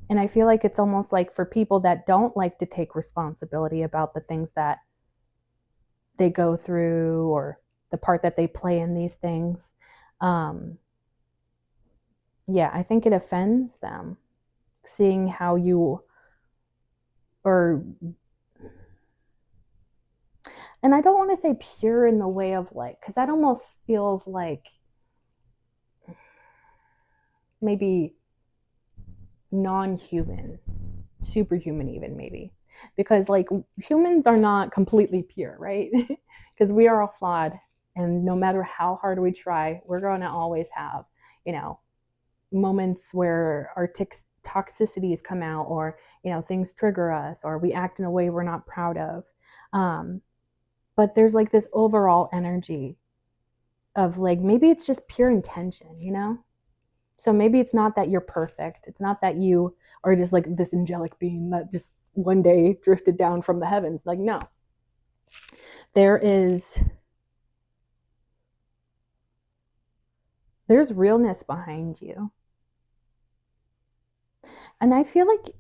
And I feel like it's almost like for people that don't like to take responsibility about the things that they go through or the part that they play in these things, yeah, I think it offends them seeing how you, or, and I don't want to say pure in the way of like, because that almost feels like maybe non-human, superhuman even, maybe, because like humans are not completely pure, right? Because we are all flawed, and no matter how hard we try, we're going to always have, moments where our toxicities come out, or things trigger us, or we act in a way we're not proud of. But there's like this overall energy of like, maybe it's just pure intention. So maybe it's not that you're perfect. It's not that you are just like this angelic being that just one day drifted down from the heavens. Like, no. There's realness behind you. And I feel like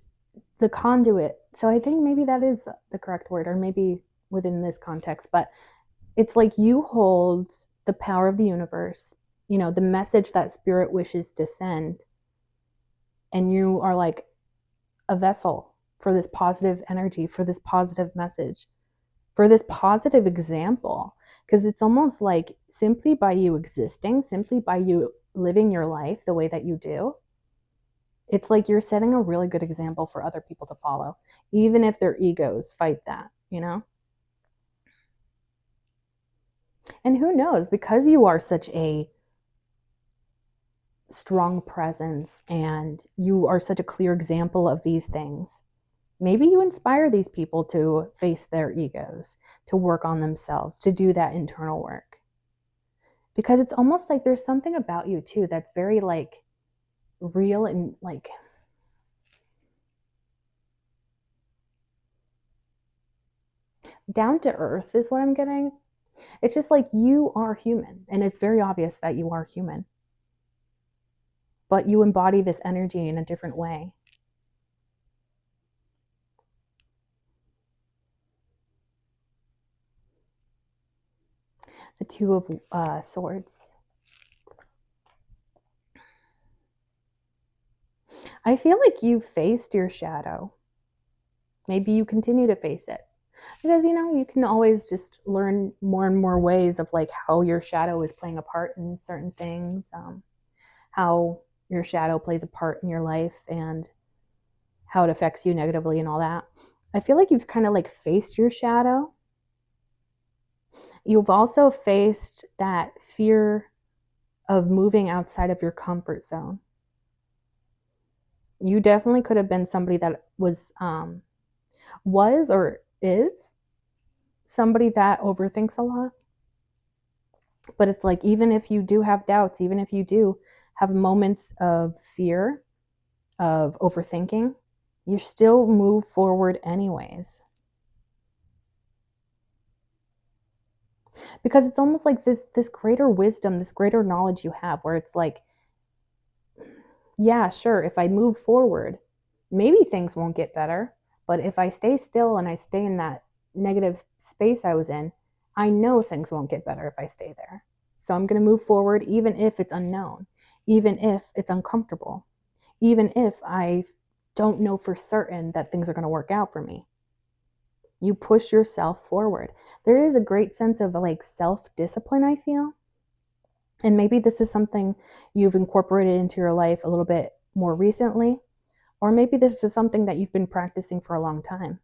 the conduit, so I think maybe that is the correct word, or maybe within this context, but it's like you hold the power of the universe, the message that spirit wishes to send. And you are like a vessel for this positive energy, for this positive message, for this positive example. Because it's almost like simply by you existing, simply by you living your life the way that you do, it's like you're setting a really good example for other people to follow, even if their egos fight that. And who knows, because you are such a strong presence and you are such a clear example of these things, maybe you inspire these people to face their egos, to work on themselves, to do that internal work. Because it's almost like there's something about you too that's very like real and like down to earth is what I'm getting. It's just like you are human, and it's very obvious that you are human, but you embody this energy in a different way. The Two of Swords. I feel like you faced your shadow. Maybe you continue to face it, because you can always just learn more and more ways of like how your shadow is playing a part in certain things, how your shadow plays a part in your life, and how it affects you negatively and all that. I feel like you've kind of like faced your shadow. You've also faced that fear of moving outside of your comfort zone. You definitely could have been somebody that was or is somebody that overthinks a lot. But it's like, even if you do have doubts, even if you do have moments of fear, of overthinking, you still move forward anyways. Because it's almost like this greater wisdom, this greater knowledge you have, where it's like, yeah, sure, if I move forward, maybe things won't get better. But if I stay still and I stay in that negative space I was in, I know things won't get better if I stay there. So I'm going to move forward, even if it's unknown, even if it's uncomfortable, even if I don't know for certain that things are going to work out for me. You push yourself forward. There is a great sense of like self-discipline, I feel. And maybe this is something you've incorporated into your life a little bit more recently, or maybe this is something that you've been practicing for a long time.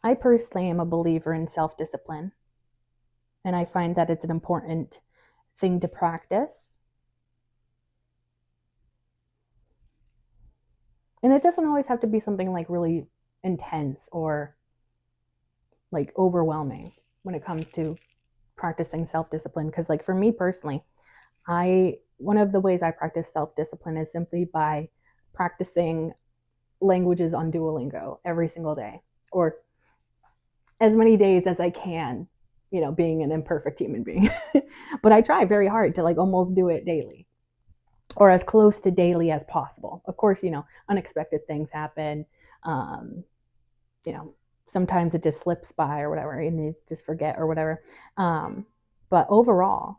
I personally am a believer in self discipline, and I find that it's an important thing to practice. And it doesn't always have to be something like really intense or like overwhelming when it comes to practicing self discipline. Because, like, for me personally, one of the ways I practice self discipline is simply by practicing languages on Duolingo every single day, or as many days as I can, being an imperfect human being. But I try very hard to like almost do it daily, or as close to daily as possible. Of course, unexpected things happen. Um, you know, Sometimes it just slips by or whatever, and you just forget or whatever. But overall,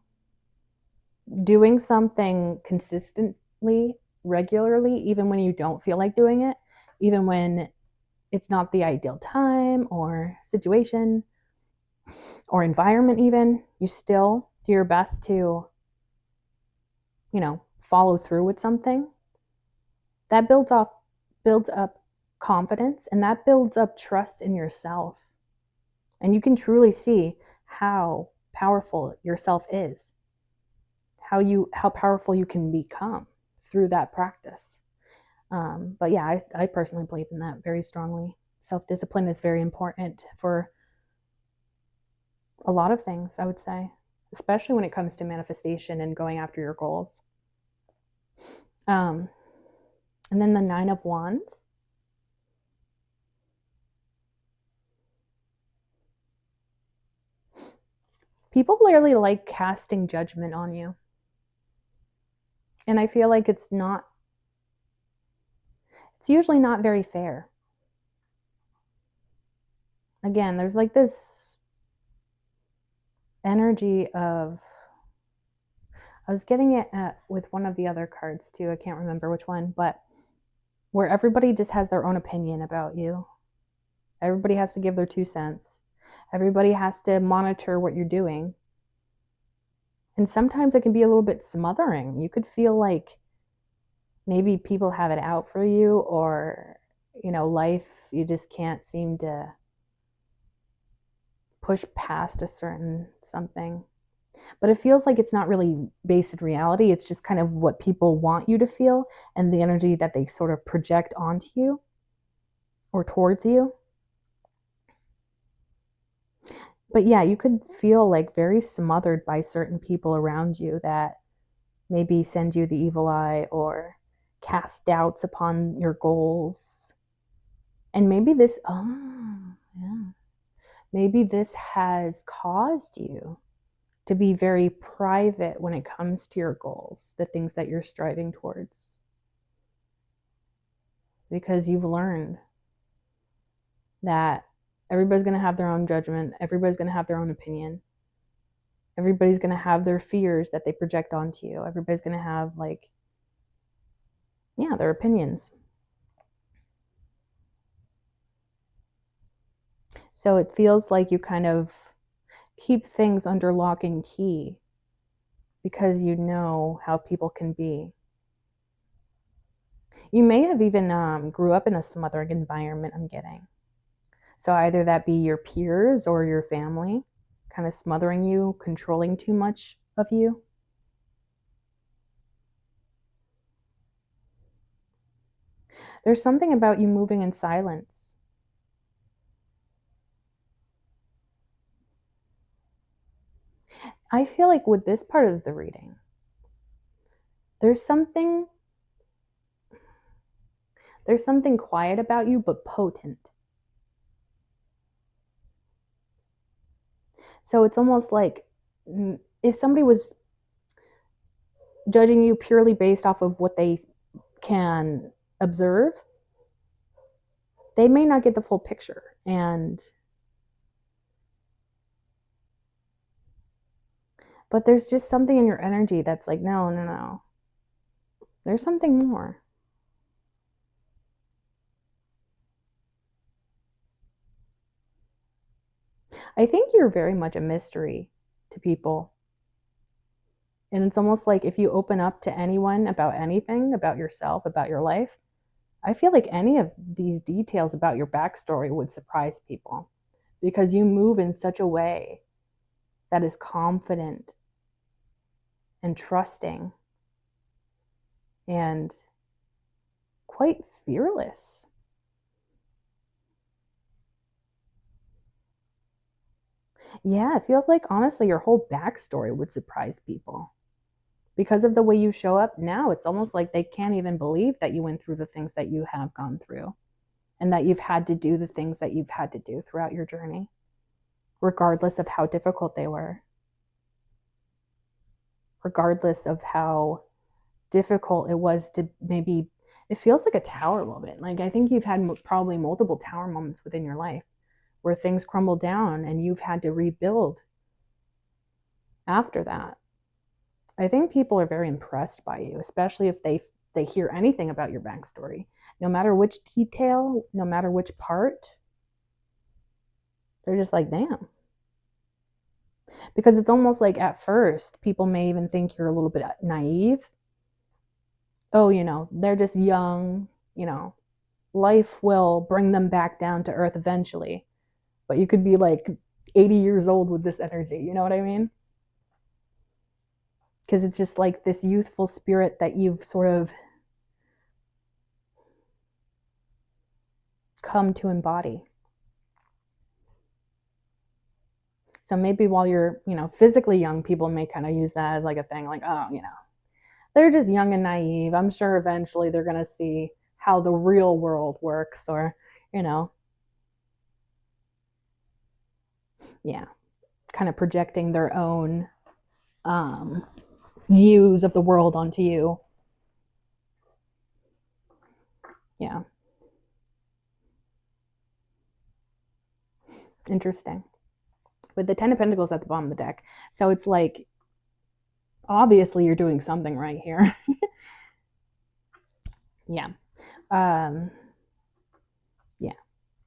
doing something consistently, regularly, even when you don't feel like doing it, even when it's not the ideal time or situation or environment, even, you still do your best to, follow through with something. That builds up confidence, and that builds up trust in yourself. And you can truly see how powerful yourself is, how powerful you can become through that practice. But yeah, I personally believe in that very strongly. Self-discipline is very important for a lot of things, I would say, especially when it comes to manifestation and going after your goals. Um, and then the Nine of Wands. People clearly like casting judgment on you. And I feel like it's usually not very fair. Again, there's like this energy of, I was getting it with one of the other cards too. I can't remember which one, but where everybody just has their own opinion about you. Everybody has to give their 2 cents. Everybody has to monitor what you're doing. And sometimes it can be a little bit smothering. You could feel like maybe people have it out for you, or, life, you just can't seem to push past a certain something. But it feels like it's not really based in reality. It's just kind of what people want you to feel and the energy that they sort of project onto you or towards you. But yeah, you could feel like very smothered by certain people around you that maybe send you the evil eye or cast doubts upon your goals. And maybe this has caused you to be very private when it comes to your goals, the things that you're striving towards. Because you've learned that everybody's going to have their own judgment, everybody's going to have their own opinion. Everybody's going to have their fears that they project onto you. Everybody's going to have, like, yeah, their opinions. So it feels like you kind of keep things under lock and key because you know how people can be. You may have even grew up in a smothering environment, I'm getting. So either that be your peers or your family kind of smothering you, controlling too much of you. There's something about you moving in silence. I feel like with this part of the reading, there's something quiet about you but potent. So it's almost like, if somebody was judging you purely based off of what they can observe, they may not get the full picture. But there's just something in your energy that's like, no, no, no. There's something more. I think you're very much a mystery to people. And it's almost like if you open up to anyone about anything, about yourself, about your life, I feel like any of these details about your backstory would surprise people because you move in such a way that is confident and trusting and quite fearless. Yeah, it feels like honestly your whole backstory would surprise people. Because of the way you show up now, it's almost like they can't even believe that you went through the things that you have gone through and that you've had to do the things that you've had to do throughout your journey, regardless of how difficult they were, regardless of how difficult it was to maybe, it feels like a tower moment. Like I think you've had probably multiple tower moments within your life where things crumble down and you've had to rebuild after that. I think people are very impressed by you, especially if they hear anything about your backstory. No matter which detail, no matter which part, they're just like, damn. Because it's almost like at first, people may even think you're a little bit naive. Oh, they're just young, life will bring them back down to earth eventually. But you could be like 80 years old with this energy, you know what I mean? Because it's just like this youthful spirit that you've sort of come to embody. So maybe while you're, physically young, people may kind of use that as like a thing, like, oh, they're just young and naive. I'm sure eventually they're going to see how the real world works, or, yeah, kind of projecting their own views of the world onto you. Yeah. Interesting. With the 10 of Pentacles at the bottom of the deck. So it's like, obviously you're doing something right here. Yeah. Yeah.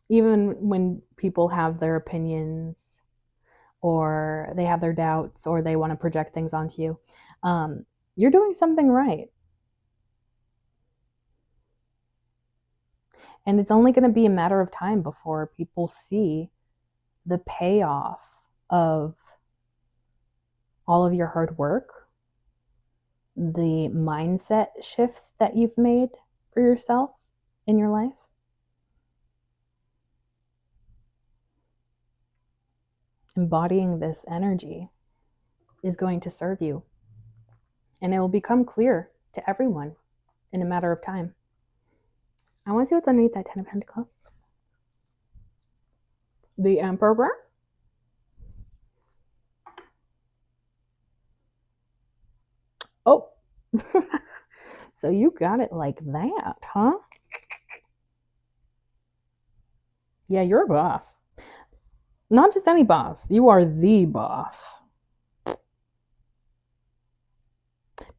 Even when people have their opinions or they have their doubts or they want to project things onto you, you're doing something right. And it's only going to be a matter of time before people see the payoff of all of your hard work, the mindset shifts that you've made for yourself in your life. Embodying this energy is going to serve you. And it will become clear to everyone in a matter of time. I want to see what's underneath that 10 of Pentacles. The Emperor. Oh. So you got it like that, huh? Yeah, you're a boss. Not just any boss. You are the boss.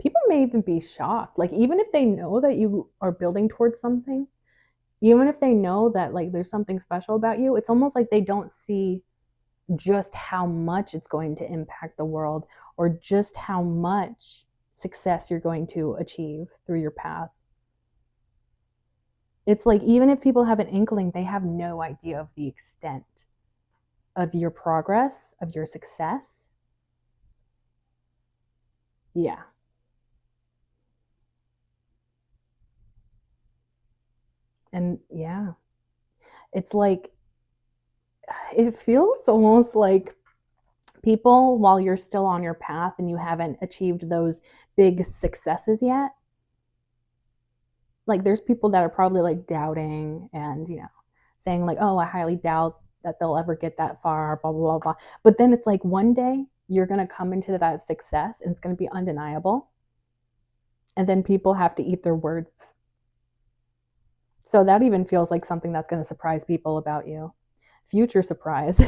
People may even be shocked. Like, even if they know that you are building towards something, even if they know that like there's something special about you, it's almost like they don't see just how much it's going to impact the world or just how much success you're going to achieve through your path. It's like even if people have an inkling, they have no idea of the extent of your progress, of your success. Yeah. And yeah, it's like, it feels almost like people, while you're still on your path and you haven't achieved those big successes yet, like there's people that are probably like doubting and, saying like, oh, I highly doubt that they'll ever get that far, blah, blah, blah, blah. But then it's like one day you're going to come into that success and it's going to be undeniable. And then people have to eat their words. So that even feels like something that's going to surprise people about you. Future surprise.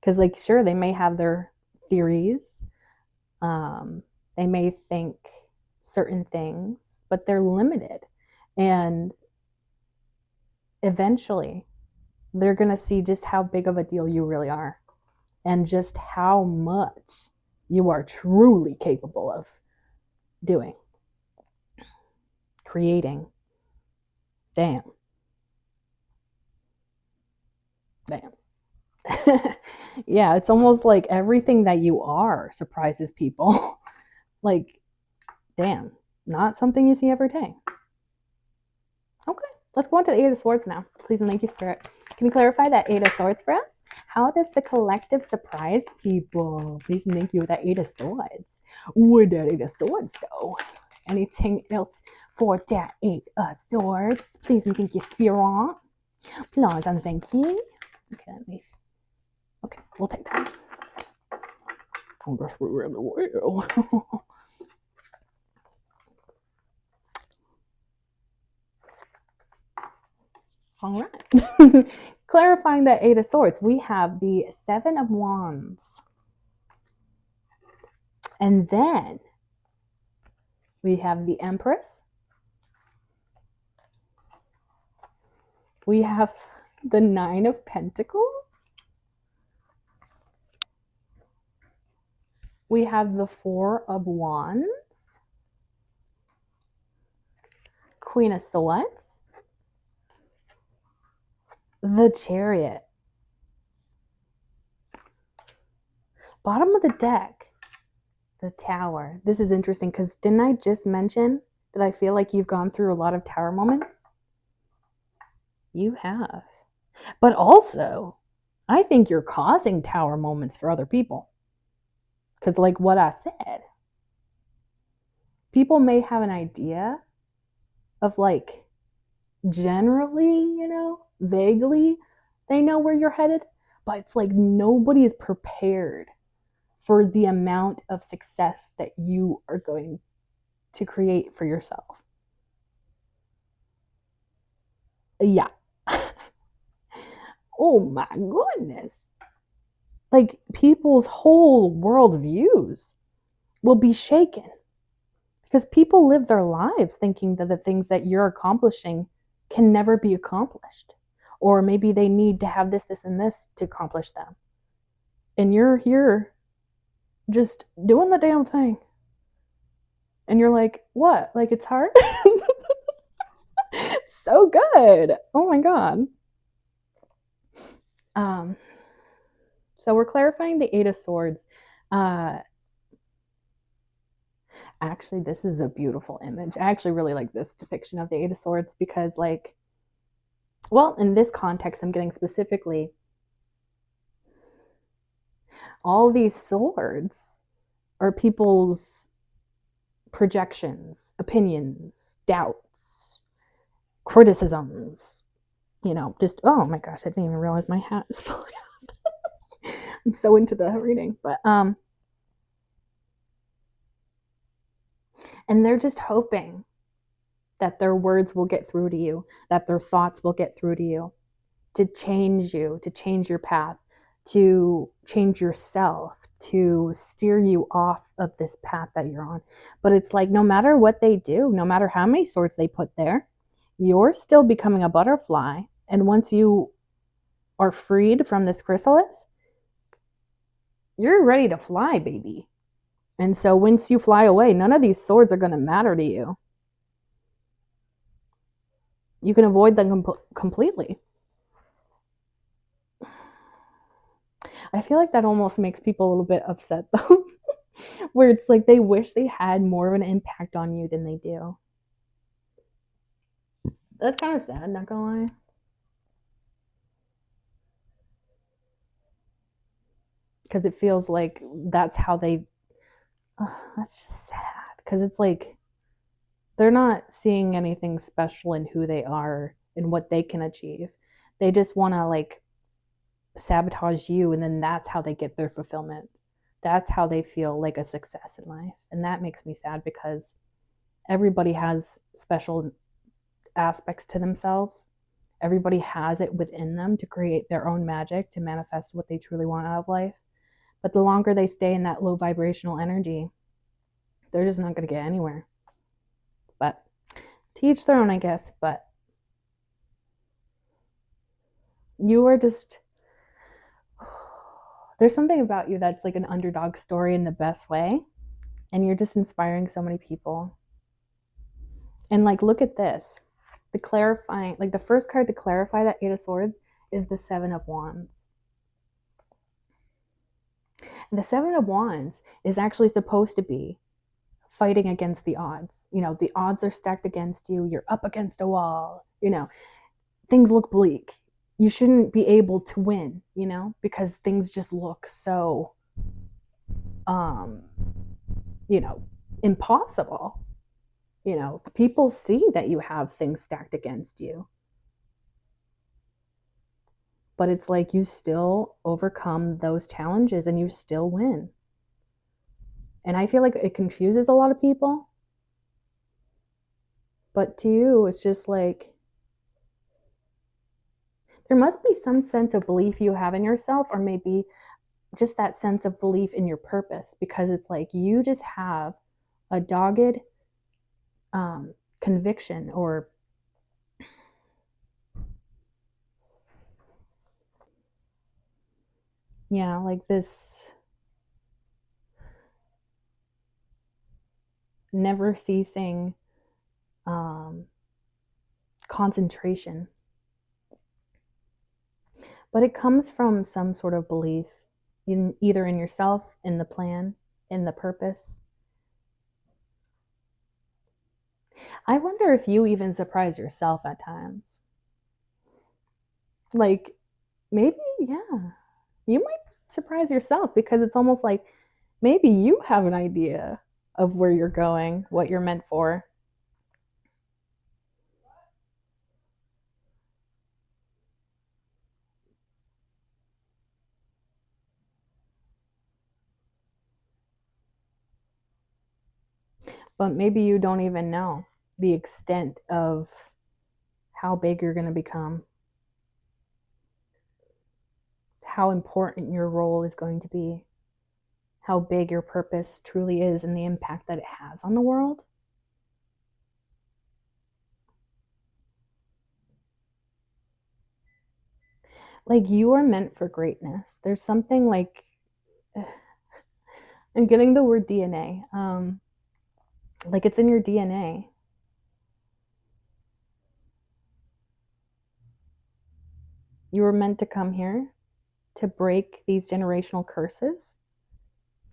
Because, like, sure, they may have their theories. They may think certain things, but they're limited. And eventually, they're going to see just how big of a deal you really are and just how much you are truly capable of doing, creating. Damn. Yeah, it's almost like everything that you are surprises people. Like, damn, not something you see every day. Okay, let's go on to the Eight of Swords now. Please and thank you, Spirit. Can you clarify that Eight of Swords for us? How does the collective surprise people? Please and thank you with that Eight of Swords. With that Eight of Swords, though. Anything else for that Eight of Swords? Please and thank you, Spirit. Please and thank you. Okay, we'll take that. I guess we really will. All right. Clarifying that Eight of Swords, we have the Seven of Wands. And then we have the Empress. We have the Nine of Pentacles. We have the Four of Wands. Queen of Swords. The Chariot. Bottom of the deck, the Tower. This is interesting because didn't I just mention that I feel like you've gone through a lot of Tower moments? You have. But also, I think you're causing Tower moments for other people. Because like what I said, people may have an idea of like generally, vaguely, they know where you're headed, but it's like nobody is prepared for the amount of success that you are going to create for yourself. Yeah. Oh my goodness. Like people's whole world views will be shaken because people live their lives thinking that the things that you're accomplishing can never be accomplished. Or maybe they need to have this, this, and this to accomplish them. And you're here just doing the damn thing. And you're like, what? Like it's hard? So good. Oh my God. So we're clarifying the Eight of Swords. Actually, this is a beautiful image. I actually really like this depiction of the Eight of Swords because, like, well, in this context, I'm getting specifically all these swords are people's projections, opinions, doubts, criticisms, just, oh my gosh, I didn't even realize my hat is falling off. I'm so into the reading, but, and they're just hoping that their words will get through to you, that their thoughts will get through to you, to change you, to change your path, to change yourself, to steer you off of this path that you're on. But it's like no matter what they do, no matter how many swords they put there, you're still becoming a butterfly. And once you are freed from this chrysalis, you're ready to fly, baby. And so once you fly away, none of these swords are going to matter to you. You can avoid them completely. I feel like that almost makes people a little bit upset, though, where it's like they wish they had more of an impact on you than they do. That's kind of sad, not gonna lie. Because it feels like that's how they... that's just sad. Because it's like they're not seeing anything special in who they are and what they can achieve. They just want to like sabotage you, and then that's how they get their fulfillment. That's how they feel like a success in life. And that makes me sad because everybody has special aspects to themselves. Everybody has it within them to create their own magic, to manifest what they truly want out of life. But the longer they stay in that low vibrational energy, they're just not going to get anywhere. But to each their own, I guess. But you are just There's something about you that's like an underdog story in the best way, and you're just inspiring so many people. And like, look at this. The clarifying, like the first card to clarify that Eight of Swords is the Seven of Wands. And the Seven of Wands is actually supposed to be fighting against the odds. You know, the odds are stacked against you. You're up against a wall. You know, things look bleak. You shouldn't be able to win, you know, because things just look so, um, you know, impossible. You know, people see that you have things stacked against you. But it's like you still overcome those challenges and you still win. And I feel like it confuses a lot of people. But to you, it's just like there must be some sense of belief you have in yourself, or maybe just that sense of belief in your purpose, because it's like you just have a dogged conviction, or yeah, like this never ceasing um, concentration. But it comes from some sort of belief in either in yourself, in the plan, in the purpose. I wonder if you even surprise yourself at times. Like maybe, yeah, you might surprise yourself, because it's almost like maybe you have an idea of where you're going, what you're meant for. But maybe you don't even know the extent of how big you're going to become, how important your role is going to be, how big your purpose truly is, and the impact that it has on the world. Like, you are meant for greatness. There's something like, I'm getting the word DNA. Like, it's in your DNA. You were meant to come here to break these generational curses,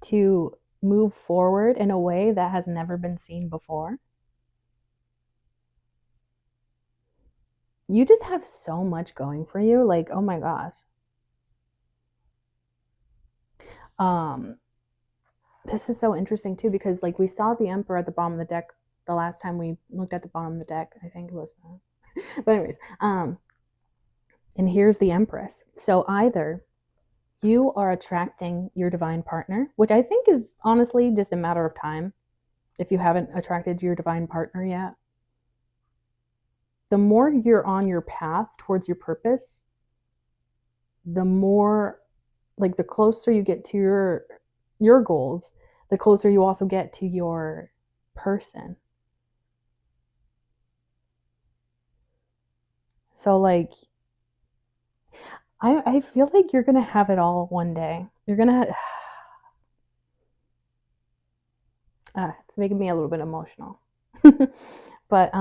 to move forward in a way that has never been seen before. You just have so much going for you. Like, oh my gosh. Um, this is so interesting too, because like we saw the Emperor at the bottom of the deck the last time we looked at the bottom of the deck. I think it was that. But anyways, and here's the Empress. So either you are attracting your divine partner, which I think is honestly just a matter of time if you haven't attracted your divine partner yet. The more you're on your path towards your purpose, the more, like, the closer you get to your goals, the closer you also get to your person. So like I feel like you're gonna have it all one day. You're gonna it's making me a little bit emotional. But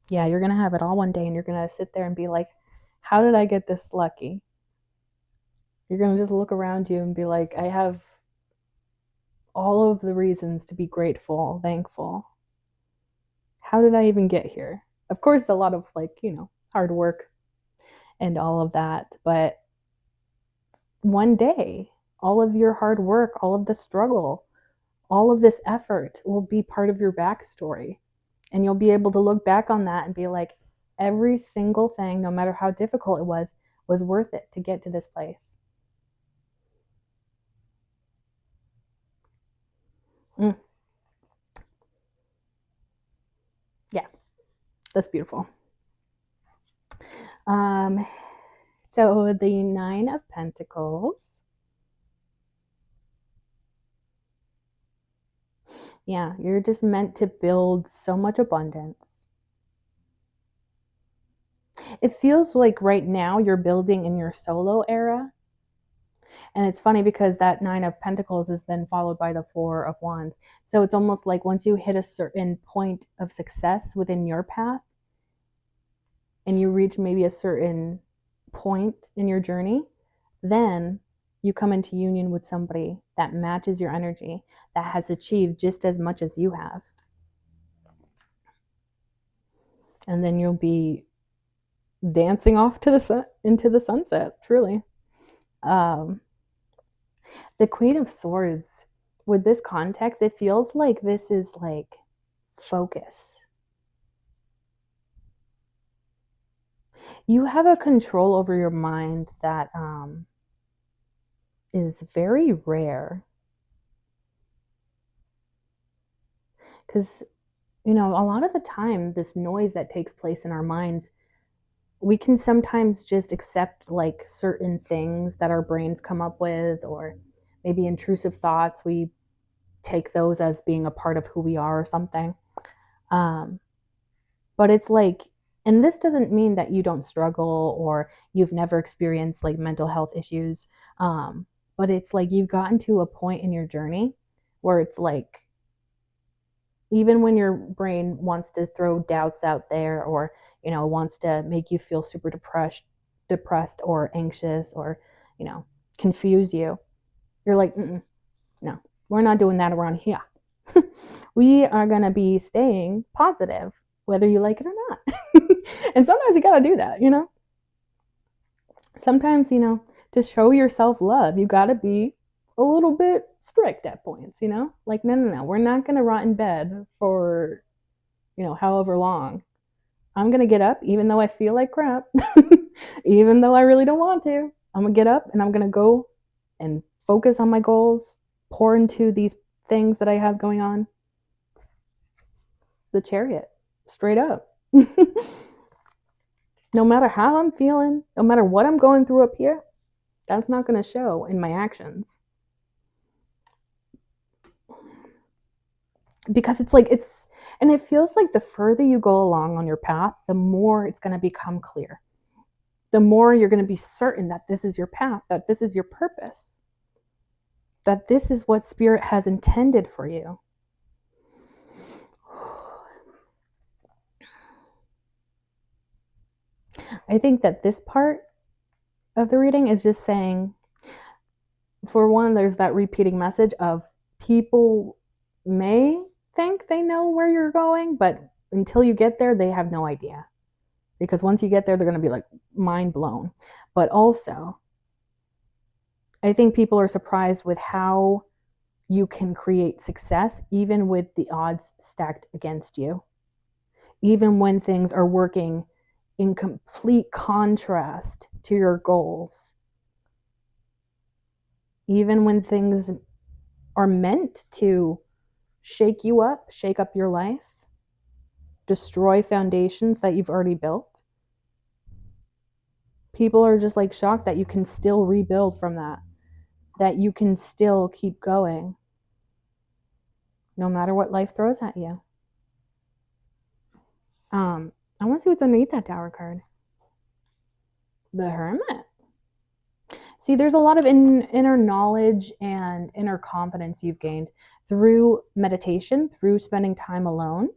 yeah, you're gonna have it all one day, and you're gonna sit there and be like, how did I get this lucky? You're gonna just look around you and be like, I have all of the reasons to be grateful, thankful. How did I even get here? Of course, a lot of, like, hard work and all of that, but one day, all of your hard work, all of the struggle, all of this effort will be part of your backstory. And you'll be able to look back on that and be like, every single thing, no matter how difficult it was worth it to get to this place. Mm. Yeah, that's beautiful. Um, so the Nine of Pentacles. Yeah, you're just meant to build so much abundance. It feels like right now you're building in your solo era. And it's funny because that Nine of Pentacles is then followed by the Four of Wands. So it's almost like once you hit a certain point of success within your path and you reach maybe a certain point in your journey, then you come into union with somebody that matches your energy, that has achieved just as much as you have. And then you'll be dancing off to the sun, into the sunset, truly. The Queen of Swords, with this context, it feels like this is like focus. You have a control over your mind that is very rare. Because, you know, a lot of the time, this noise that takes place in our minds, we can sometimes just accept like certain things that our brains come up with, or maybe intrusive thoughts. We take those as being a part of who we are or something. But it's like, and this doesn't mean that you don't struggle or you've never experienced like mental health issues. But it's like you've gotten to a point in your journey where it's like, even when your brain wants to throw doubts out there, or, you know, wants to make you feel super depressed or anxious, or, you know, confuse you, you're like, no, we're not doing that around here. We are going to be staying positive, whether you like it or not. And sometimes you got to do that, you know? Sometimes, you know, to show yourself love, you got to be a little bit strict at points, you know? Like, no, we're not going to rot in bed for, you know, however long. I'm going to get up, even though I feel like crap, even though I really don't want to. I'm going to get up and I'm going to go and focus on my goals, pour into these things that I have going on. The Chariot, straight up. No matter how I'm feeling, no matter what I'm going through up here, that's not going to show in my actions. Because it's like, and it feels like the further you go along on your path, the more it's going to become clear. The more you're going to be certain that this is your path, that this is your purpose, that this is what Spirit has intended for you. I think that this part of the reading is just saying, for one, there's that repeating message of people may think they know where you're going, but until you get there, they have no idea. Because once you get there, they're going to be like mind blown. But also, I think people are surprised with how you can create success even with the odds stacked against you. Even when things are working in complete contrast to your goals. Even when things are meant to shake you up, shake up your life, destroy foundations that you've already built. People are just like shocked that you can still rebuild from that you can still keep going no matter what life throws at you. I want to see what's underneath that Tower card. The Hermit. See, there's a lot of inner knowledge and inner confidence you've gained through meditation, through spending time alone,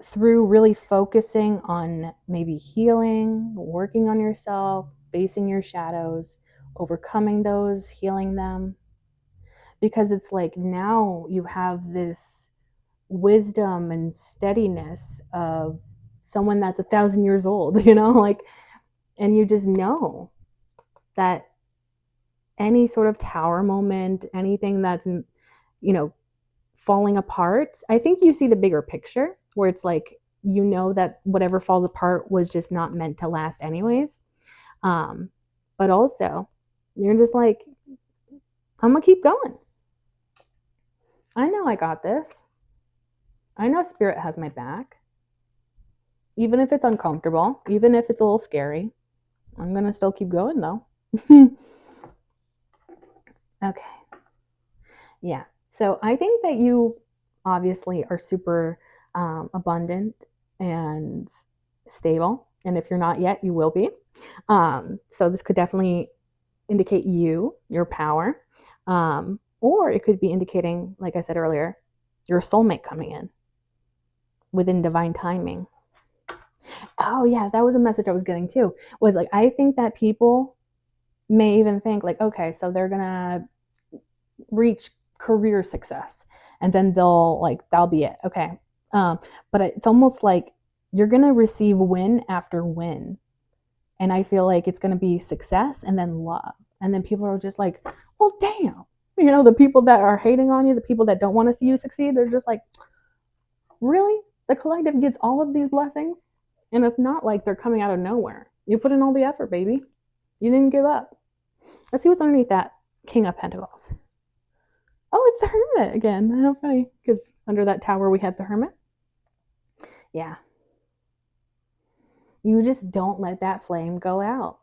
through really focusing on maybe healing, working on yourself, facing your shadows, overcoming those, healing them. Because it's like now you have this wisdom and steadiness of someone that's 1,000 years old, you know, like, and you just know that any sort of tower moment, anything that's, you know, falling apart, I think you see the bigger picture where it's like, you know, that whatever falls apart was just not meant to last anyways. But also, you're just like, I'm gonna keep going. I know I got this. I know Spirit has my back. Even if it's uncomfortable, even if it's a little scary, I'm gonna still keep going though. Okay. Yeah. So I think that you obviously are super abundant and stable. And if you're not yet, you will be. So this could definitely indicate your power. Or it could be indicating, like I said earlier, your soulmate coming in within divine timing. Oh yeah, that was a message I was getting too. Was like, I think that people may even think like, okay, so they're gonna reach career success and then that'll be it. Okay. But it's almost like you're gonna receive win after win. And I feel like it's gonna be success and then love. And then people are just like, well, damn. The people that are hating on you, the people that don't want to see you succeed, they're just like, really? The collective gets all of these blessings? And it's not like they're coming out of nowhere. You put in all the effort, baby. You didn't give up. Let's see what's underneath that King of Pentacles. Oh, it's the Hermit again. How funny, because under that tower we had the Hermit. Yeah. You just don't let that flame go out.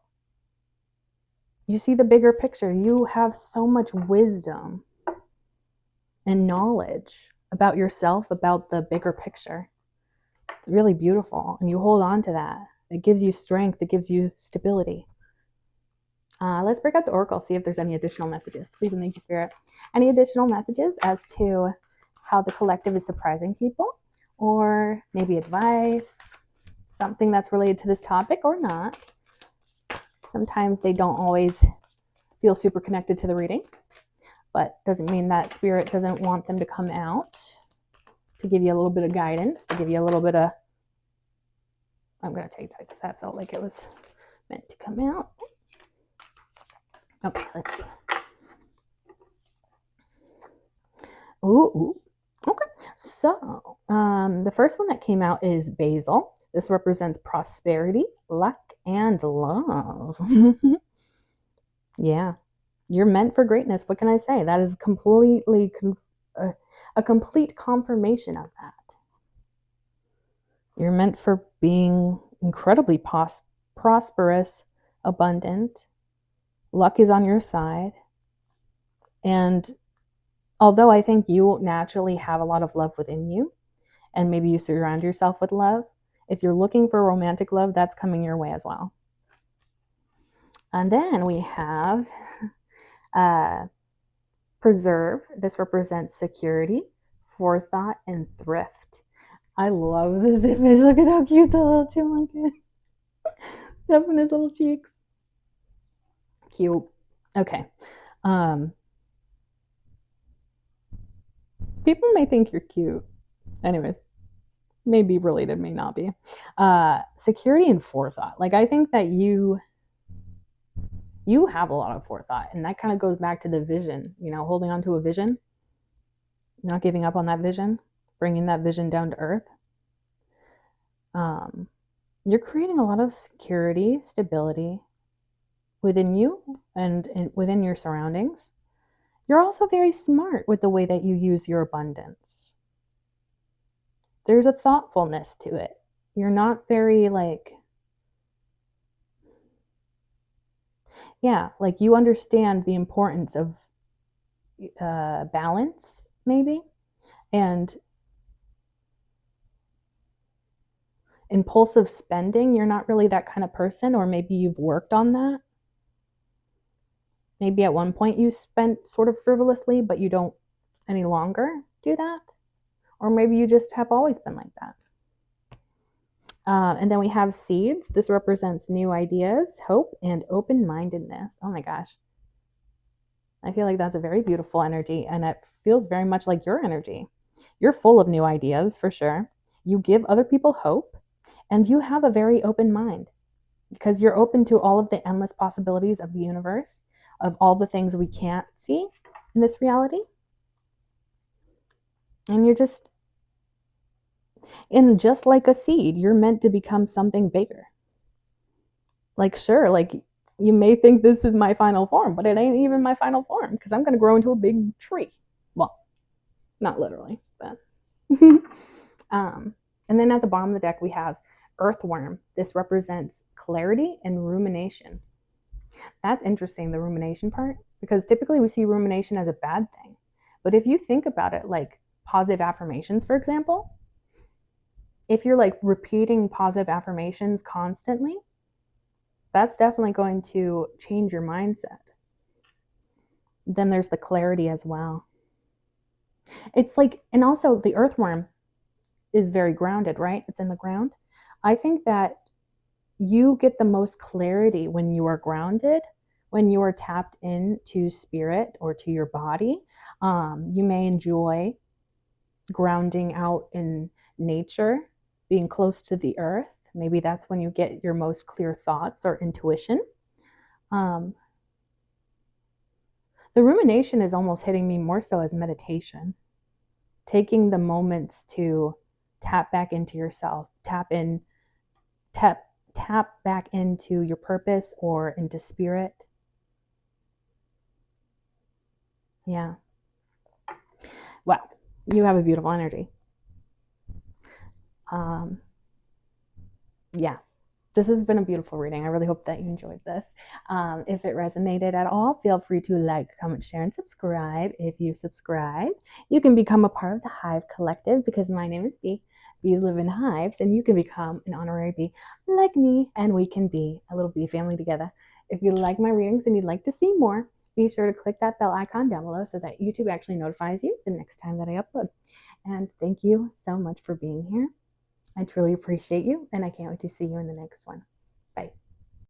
You see the bigger picture. You have so much wisdom and knowledge about yourself, about the bigger picture. It's really beautiful, and you hold on to that. It gives you strength. It gives you stability. Let's break out the Oracle, see if there's any additional messages. Please and thank you, Spirit. Any additional messages as to how the collective is surprising people, or maybe advice, something that's related to this topic or not. Sometimes they don't always feel super connected to the reading, but doesn't mean that Spirit doesn't want them to come out to give you a little bit of guidance, to give you a little bit of... I'm going to take that because that felt like it was meant to come out. Okay, let's see. Ooh. Okay, so the first one that came out is Basil. This represents prosperity, luck, and love. Yeah, you're meant for greatness. What can I say? That is completely a complete confirmation of that. You're meant for being incredibly prosperous, abundant. Luck is on your side. And although I think you naturally have a lot of love within you, and maybe you surround yourself with love, if you're looking for romantic love, that's coming your way as well. And then we have Preserve. This represents security, forethought, and thrift. I love this image. Look at how cute the little chipmunk is. Stuffing his little cheeks. Cute. Okay. People may think you're cute. Anyways, may be related, may not be. Security and forethought. Like, I think that you have a lot of forethought, and that kind of goes back to the vision, holding on to a vision, not giving up on that vision, bringing that vision down to earth. You're creating a lot of security, stability within you and within your surroundings. You're also very smart with the way that you use your abundance. There's a thoughtfulness to it. You're not very you understand the importance of balance, maybe, and impulsive spending. You're not really that kind of person, or maybe you've worked on that. Maybe at one point you spent sort of frivolously, but you don't any longer do that. Or maybe you just have always been like that. And then we have Seeds. This represents new ideas, hope, and open-mindedness. Oh my gosh. I feel like that's a very beautiful energy, and it feels very much like your energy. You're full of new ideas, for sure. You give other people hope, and you have a very open mind because you're open to all of the endless possibilities of the universe, of all the things we can't see in this reality. And just like a seed, you're meant to become something bigger. Sure, you may think this is my final form, but it ain't even my final form because I'm going to grow into a big tree. Well, not literally, but. And then at the bottom of the deck, we have Earthworm. This represents clarity and rumination. That's interesting, the rumination part, because typically we see rumination as a bad thing. But if you think about it, like positive affirmations, for example, If you're like repeating positive affirmations constantly, that's definitely going to change your mindset. Then there's the clarity as well. It's like, and also the earthworm is very grounded, right? It's in the ground. I think that you get the most clarity when you are grounded, when you are tapped into spirit or to your body. You may enjoy grounding out in nature, being close to the earth. Maybe that's when you get your most clear thoughts or intuition. Um, the rumination is almost hitting me more so as meditation, taking the moments to tap back into yourself, tap back into your purpose or into spirit. Yeah. Well, you have a beautiful energy. Yeah, this has been a beautiful reading. I really hope that you enjoyed this. If it resonated at all, feel free to like, comment, share, and subscribe. If you subscribe, you can become a part of the Hive Collective because my name is Bee. Bees live in hives, and you can become an honorary bee like me, and we can be a little bee family together. If you like my readings and you'd like to see more, be sure to click that bell icon down below so that YouTube actually notifies you the next time that I upload. And thank you so much for being here. I truly appreciate you, and I can't wait to see you in the next one.